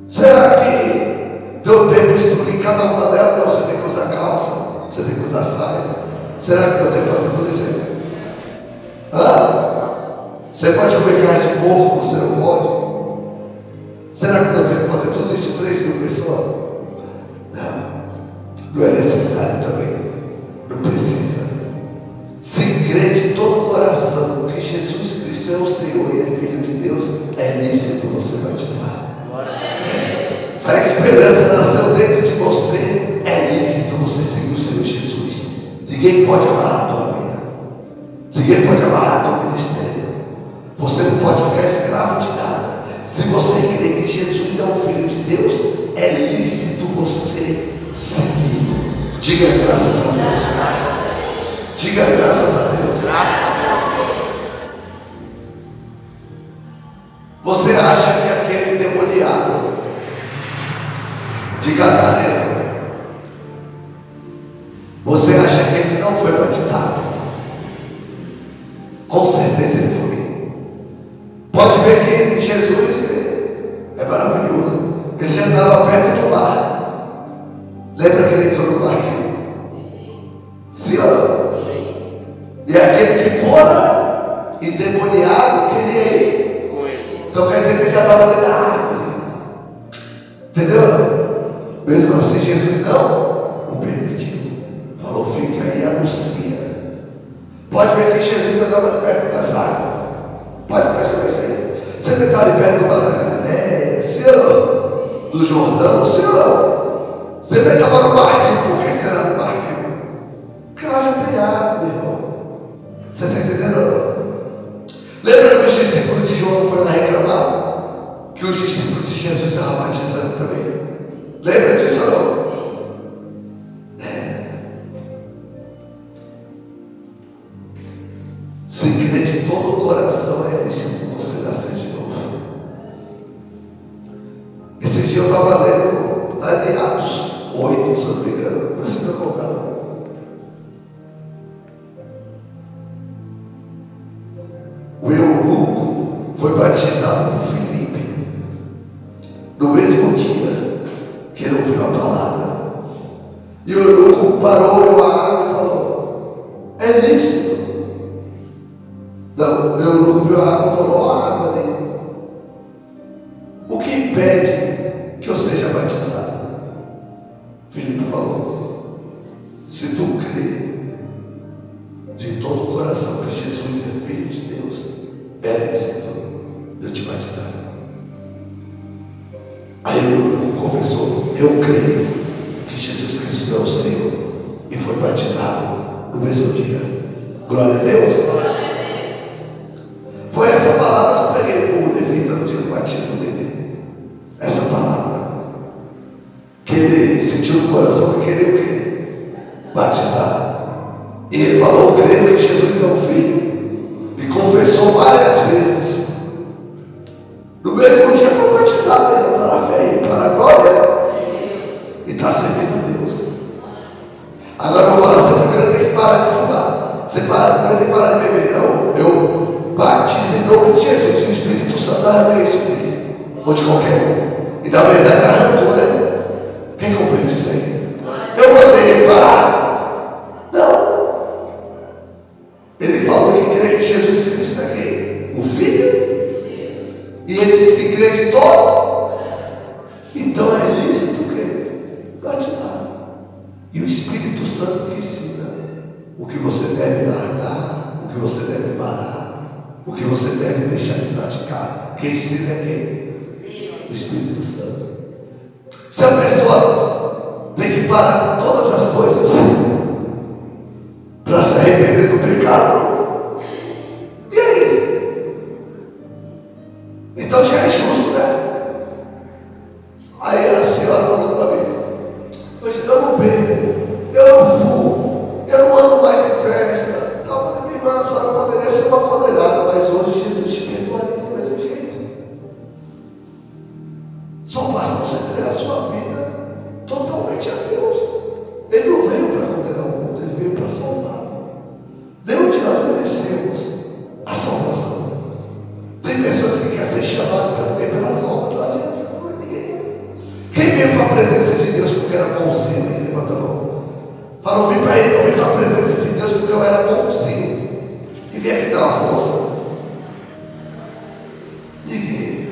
Será que deu tempo de instruir cada uma delas? Não, você tem que usar calça, você tem que usar saia. Será que deu tempo de fazer tudo isso aí? Você pode comer carne de porco, você não pode? Será que deu tempo de fazer tudo isso 3.000 pessoas? Não é necessário também. Não precisa. Se crê de todo o coração que Jesus Cristo é o Senhor e é Filho de Deus, é lícito você batizar. Se a esperança nasceu dentro de você, é lícito você seguir o Senhor Jesus. Ninguém pode amarrar a tua vida. Ninguém pode amarrar a tua ministério. Você não pode ficar escravo de nada. Se você crê que Jesus é o Filho de Deus, é lícito você seguir. Diga graças a Deus. Diga graças a Deus. Graças a Deus. Você acha que aquele demoniado de Gadareno, você acha que ele não foi batizado? Com certeza ele foi. Pode ver que Jesus é maravilhoso. Ele já andava perto do mar. Lembra que ele entrou no barquinho? Sim ou não? Sim. E aquele que fora endemoniado queria ir. Com ele. Então quer dizer que ele já estava dentro da árvore. Entendeu? Mesmo assim Jesus não o permitiu. Falou, fica aí e anuncia. Pode ver que Jesus andava perto das águas. Pode perceber isso aí. Sempre está ali perto do mar da Galileia, sim ou não? Do Jordão, sim ou não? Sempre estava no barquinho. Por que será no barquinho? Porque lá já tem água, meu irmão. Você está entendendo? Lembra que os discípulos de João foram lá reclamar? Que os discípulos de Jesus estavam batizando também. Lembra disso ou não? Se crer de todo o coração, é lícito você nascer de novo. Esse dia eu estava lendo lá em Atos 8, se eu não me engano. Não precisa colocar não. O eunuco foi batizado por Filipe no mesmo dia que ele ouviu a palavra. E o eunuco parou, olhou a água e falou: é lícito. Não, o eunuco viu a água e falou: ó, a água ali. O que impede que eu seja batizado? Filipe falou: se tu crê de todo o coração que Jesus é Filho de Deus, é lícito eu te batizar. Aí o eunuco confessou: eu creio que Jesus Cristo é o Senhor, e foi batizado no mesmo dia. Glória a Deus. Foi essa palavra que eu preguei para o levita no dia do batismo dele. Essa palavra que ele sentiu no coração que queria o quê? Batizar. E ele falou: creio que Jesus é o Filho, e confessou várias vezes. No mesmo dia foi batizado. Ele está na fé e para a glória, e está servindo a Deus. Agora eu vou falar: você primeiro tem que parar de fumar, você primeiro tem que parar de beber. Não, eu batizo em nome de Jesus, e o Espírito Santo arranca isso dele, ou de qualquer um. E na verdade arrancou, né? Quem compreende isso aí? Eu mandei ele parar. Não. Ele falou que crê que Jesus Cristo é quem? O Filho. E ele disse que crê de todo. Então é lícito crer, batizar. E o Espírito Santo que ensina o que você deve largar, o que você deve parar. O que você deve deixar de praticar. Quem ensina é quem? O Espírito Santo. Se a pessoa tem que parar todas as coisas para se arrepender do pecado, e aí? Então já é justo, né? Aí a senhora falou para mim: hoje eu não bebo, eu não fumo, eu não ando mais em festa. Então eu falei: minha irmã, a senhora poderia ser uma condenada, mas hoje Jesus te perdoaria do mesmo jeito. Só basta você entregar a sua vida totalmente a Deus. Ele não veio para condenar o mundo, ele veio para salvar. Nenhum de nós merecemos a salvação. Tem pessoas que querem ser chamadas para viver pelas obras, não adianta, não é ninguém. Quem veio para a presença de Deus porque era bonzinho? Aí levanta a mão. Fala: eu vim para a presença de Deus porque eu era bonzinho. E vem aqui dar uma força. Ninguém.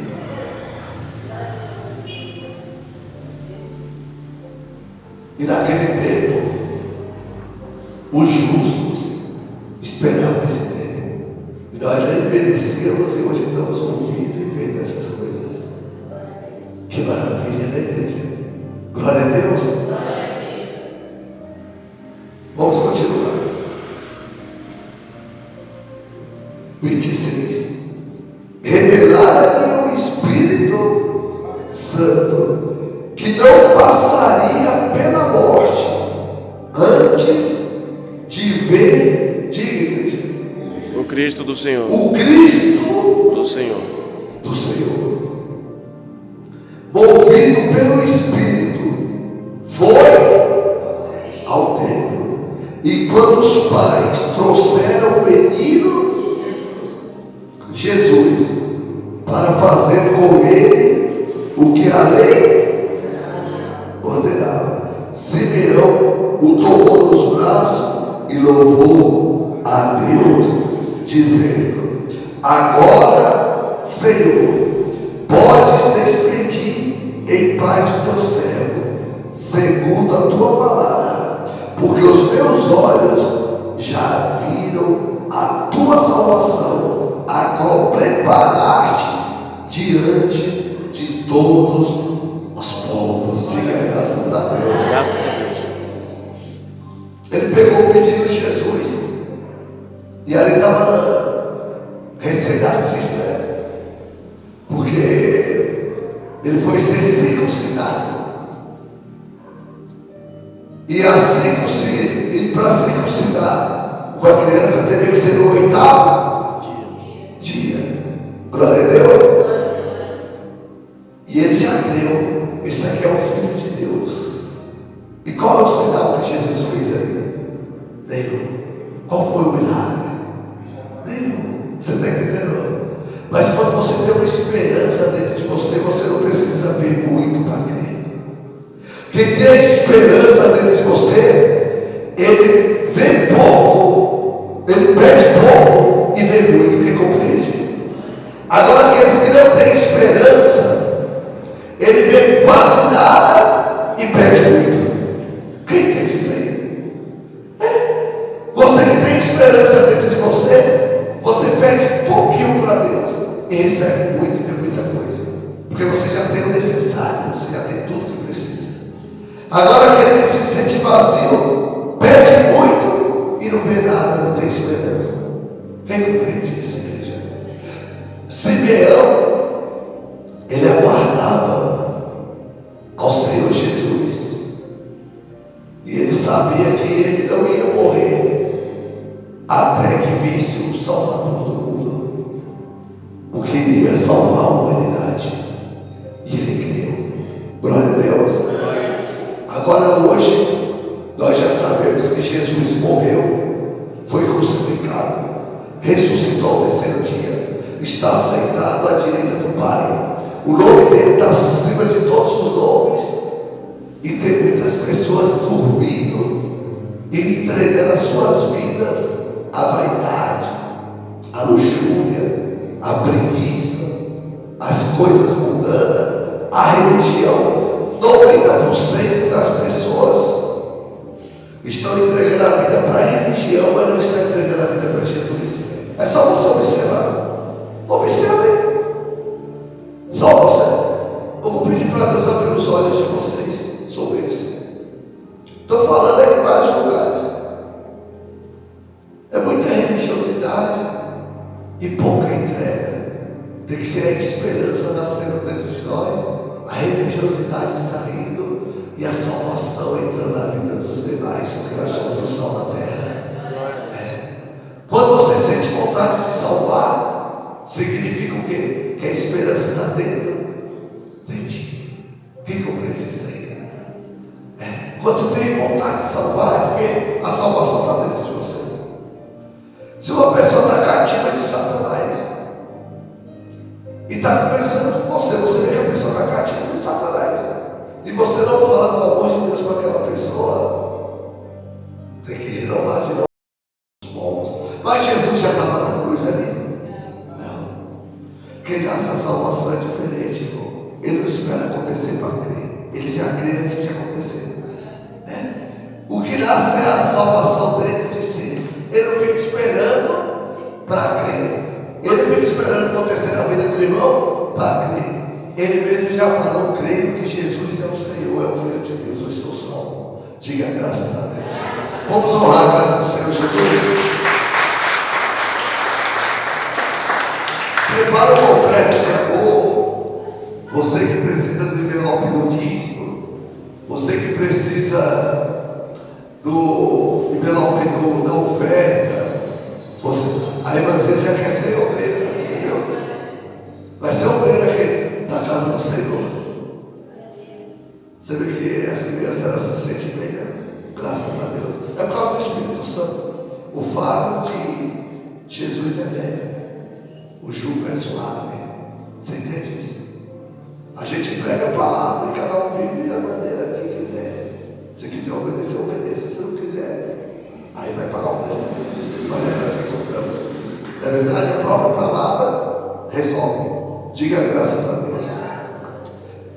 E naquele tempo, os justos esperavam esse tempo. E nós nem merecíamos, e hoje estamos ouvindo e vendo essas coisas. Que maravilha, né, igreja? Glória a Deus. Vamos continuar. 26. Revelaram-lhe o Espírito Santo que não passaria pela morte antes de ver, diga, igreja, O Cristo do Senhor. o Cristo Do Senhor. do Senhor. Movido pelo Espírito, foi ao templo. E quando os pais trouxeram o menino Jesus para fazer com ele o que a lei ordenava, Simeão o tomou nos braços e louvou a Deus, dizendo: agora, Senhor, podes despedir em paz o teu servo, segundo a tua palavra, porque os meus olhos já viram a tua salvação, a qual preparaste diante de todos os povos. Diga graças a Deus. Graças a Deus. Ele pegou o menino Jesus e ali estava recém-nascido, né? Porque ele foi ser circuncidado. E para circuncidar uma criança teria que ser no 8º dia. Glória a Deus. E ele já creu: esse aqui é o Filho de Deus. E qual é o sinal que Jesus fez ali? Nenhum. Qual foi o milagre? Nenhum. Você está entendendo? Mas quando você tem uma esperança dentro de você, você não precisa ver muito para crer. Quem tem esperança dentro de você, ele vê pouco, ele pede pouco e vê muito que compreende. Agora, aqueles que não têm esperança, ele vê quase nada e pede muito. Quem quer dizer? Você que tem esperança dentro de você, você pede pouquinho para Deus e recebe muito e tem muita coisa, porque você já tem o necessário, você já tem tudo que precisa. Agora, aquele que se sente vazio, pede muito e não vê nada, não tem esperança. Quem compreende isso, igreja? Simeão, ele aguardava ao Senhor Jesus, e ele sabia que ele não ia morrer até que visse o Salvador do mundo, o que iria salvar a humanidade, e ele creu. Glória a Deus. Agora, hoje nós já sabemos que Jesus morreu, foi crucificado, ressuscitou ao 3º dia, está sentado à direita do Pai. O nome dele está acima de todos os nomes. E tem muitas pessoas dormindo e entregando as suas vidas à vaidade, à luxúria, à preguiça, às coisas mundanas, à religião. 90% das pessoas estão entregando a vida para a religião, mas não estão entregando a vida para Jesus. É só você observar. entrega. Tem que ser a esperança nascendo dentro de nós, a religiosidade saindo e a salvação entrando na vida dos demais, porque nós somos o sal da terra. Quando você sente vontade de salvar, significa o quê? Que a esperança está dentro de ti. Quem compreende isso aí? Quando você tem vontade de salvar, é porque a salvação está dentro de você. Se uma pessoa está cativa de Satanás e está conversando com você, você vê que a pessoa está cativa de Satanás, e você não fala do amor de Deus para aquela pessoa, tem que renovar de novo os povos. Mas Jesus já estava na cruz ali? Não. Quem dá essa salvação é diferente, irmão. Ele não espera acontecer para crer, ele já crê antes de acontecer. O que nasce é a salvação dentro de si. Ele não fica esperando para crer, ele fica esperando acontecer na vida do irmão para crer. Ele mesmo já falou: creio que Jesus é o Senhor, é o Filho de Deus, eu estou salvo. Diga graças a Deus. Vamos honrar a casa do Senhor Jesus. Prepara uma oferta de amor. Você que precisa do envelope no dízimo, você que precisa do envelope da oferta, a irmãzinha já quer ser obreira, entendeu? Vai ser obreira aqui na casa do Senhor. Você vê que essa criança ela se sente bem, né? Graças a Deus. É por causa do Espírito Santo. O fardo de Jesus é leve, o jugo é suave. Você entende isso? A gente prega a palavra e cada um vive da maneira que quiser. Se quiser obedecer, obedeça. Se não quiser, aí vai pagar o preço. Mas é nós que compramos. Na verdade, a própria palavra resolve. Diga graças a Deus.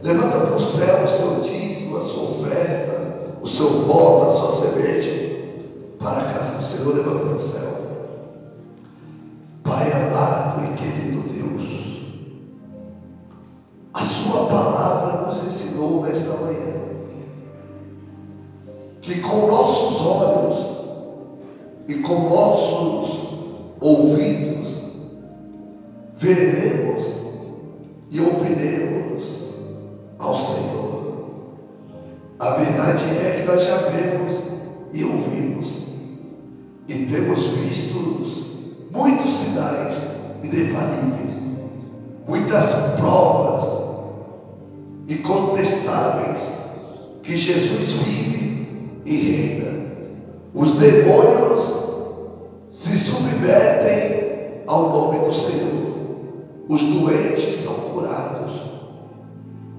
Levanta para o céu o seu dízimo, a sua oferta, o seu voto, a sua semente, para a casa do Senhor. Levanta para o céu. Pai amado e querido Deus, a sua palavra nos ensinou nesta manhã que com nossos olhos e com nossos ouvidos veremos e ouviremos ao Senhor. A verdade é que nós já vemos e ouvimos e temos visto muitos sinais inefalíveis, muitas provas incontestáveis que Jesus vive e reina. Os demônios se submetem ao nome do Senhor. Os doentes são curados,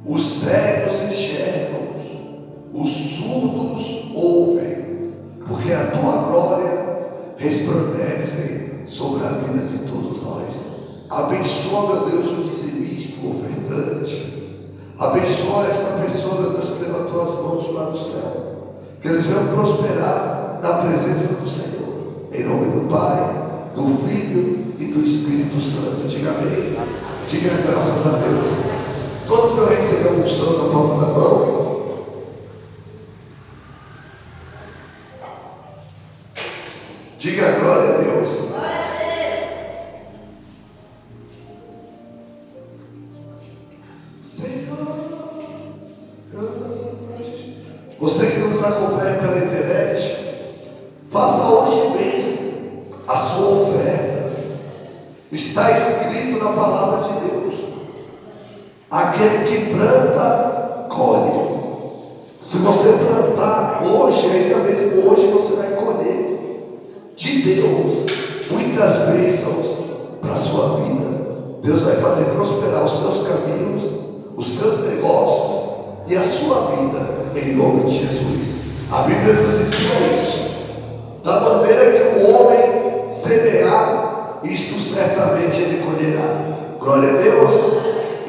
os cegos enxergam, os surdos ouvem, porque a tua glória resplandece sobre a vida de todos nós. Abençoa, meu Deus, o dizimista, o ofertante. Abençoa esta pessoa, meu Deus, que levantou as mãos para o céu. Que eles venham prosperar na presença do Senhor. Em nome do Pai, do Filho e do Espírito Santo. Diga amém. Diga graças a Deus. Todos vão receber a unção na palma da mão. Diga glória a Deus. Você que nos acompanha pela internet, faça hoje mesmo a sua oferta. Está escrito na palavra de Deus: aquele que planta, colhe. Se você plantar hoje, ainda mesmo hoje você vai colher de Deus muitas bênçãos para a sua vida. Deus vai fazer prosperar os seus caminhos, os seus negócios e a sua vida, em nome de Jesus. A Bíblia nos ensina isso. Da maneira que o homem semear, isto certamente ele colherá. Glória a Deus.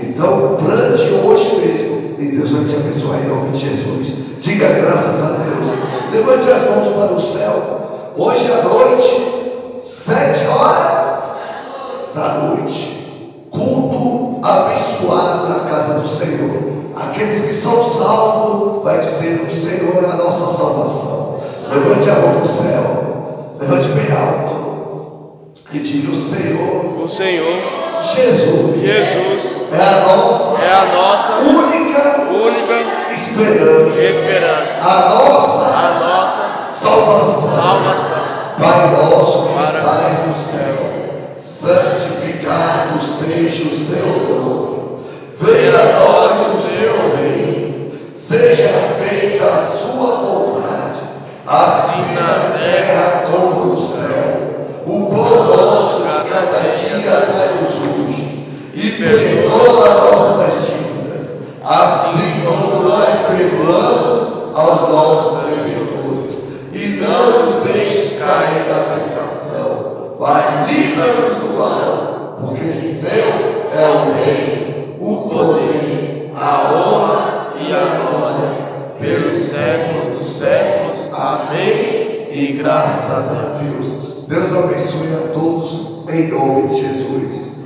Então plante hoje mesmo e Deus vai te abençoar em nome de Jesus. Diga graças a Deus. Levante as mãos para o céu. Hoje à noite, 7 horas da noite, culto abençoado na casa do Senhor. Aqueles que são salvos vai dizer que o Senhor é a nossa salvação. Levante a mão para o céu, levante bem alto e diga: o Senhor Jesus Jesus é a nossa única esperança, a nossa salvação. Pai nosso que estais no céu, santificado seja o seu nome. Venha a nós o seu reino. Seja feita a sua vontade, assim na terra como no céu. O pão nosso de cada dia dai-nos hoje, e perdoa nossas dívidas, assim como nós perdoamos aos nossos devedores. E não nos deixes cair na tentação, mas livra-nos do mal, porque seu é o reino, o poder, a honra e a glória, pelos séculos dos séculos. Amém. E graças a Deus. Deus abençoe a todos, em nome de Jesus.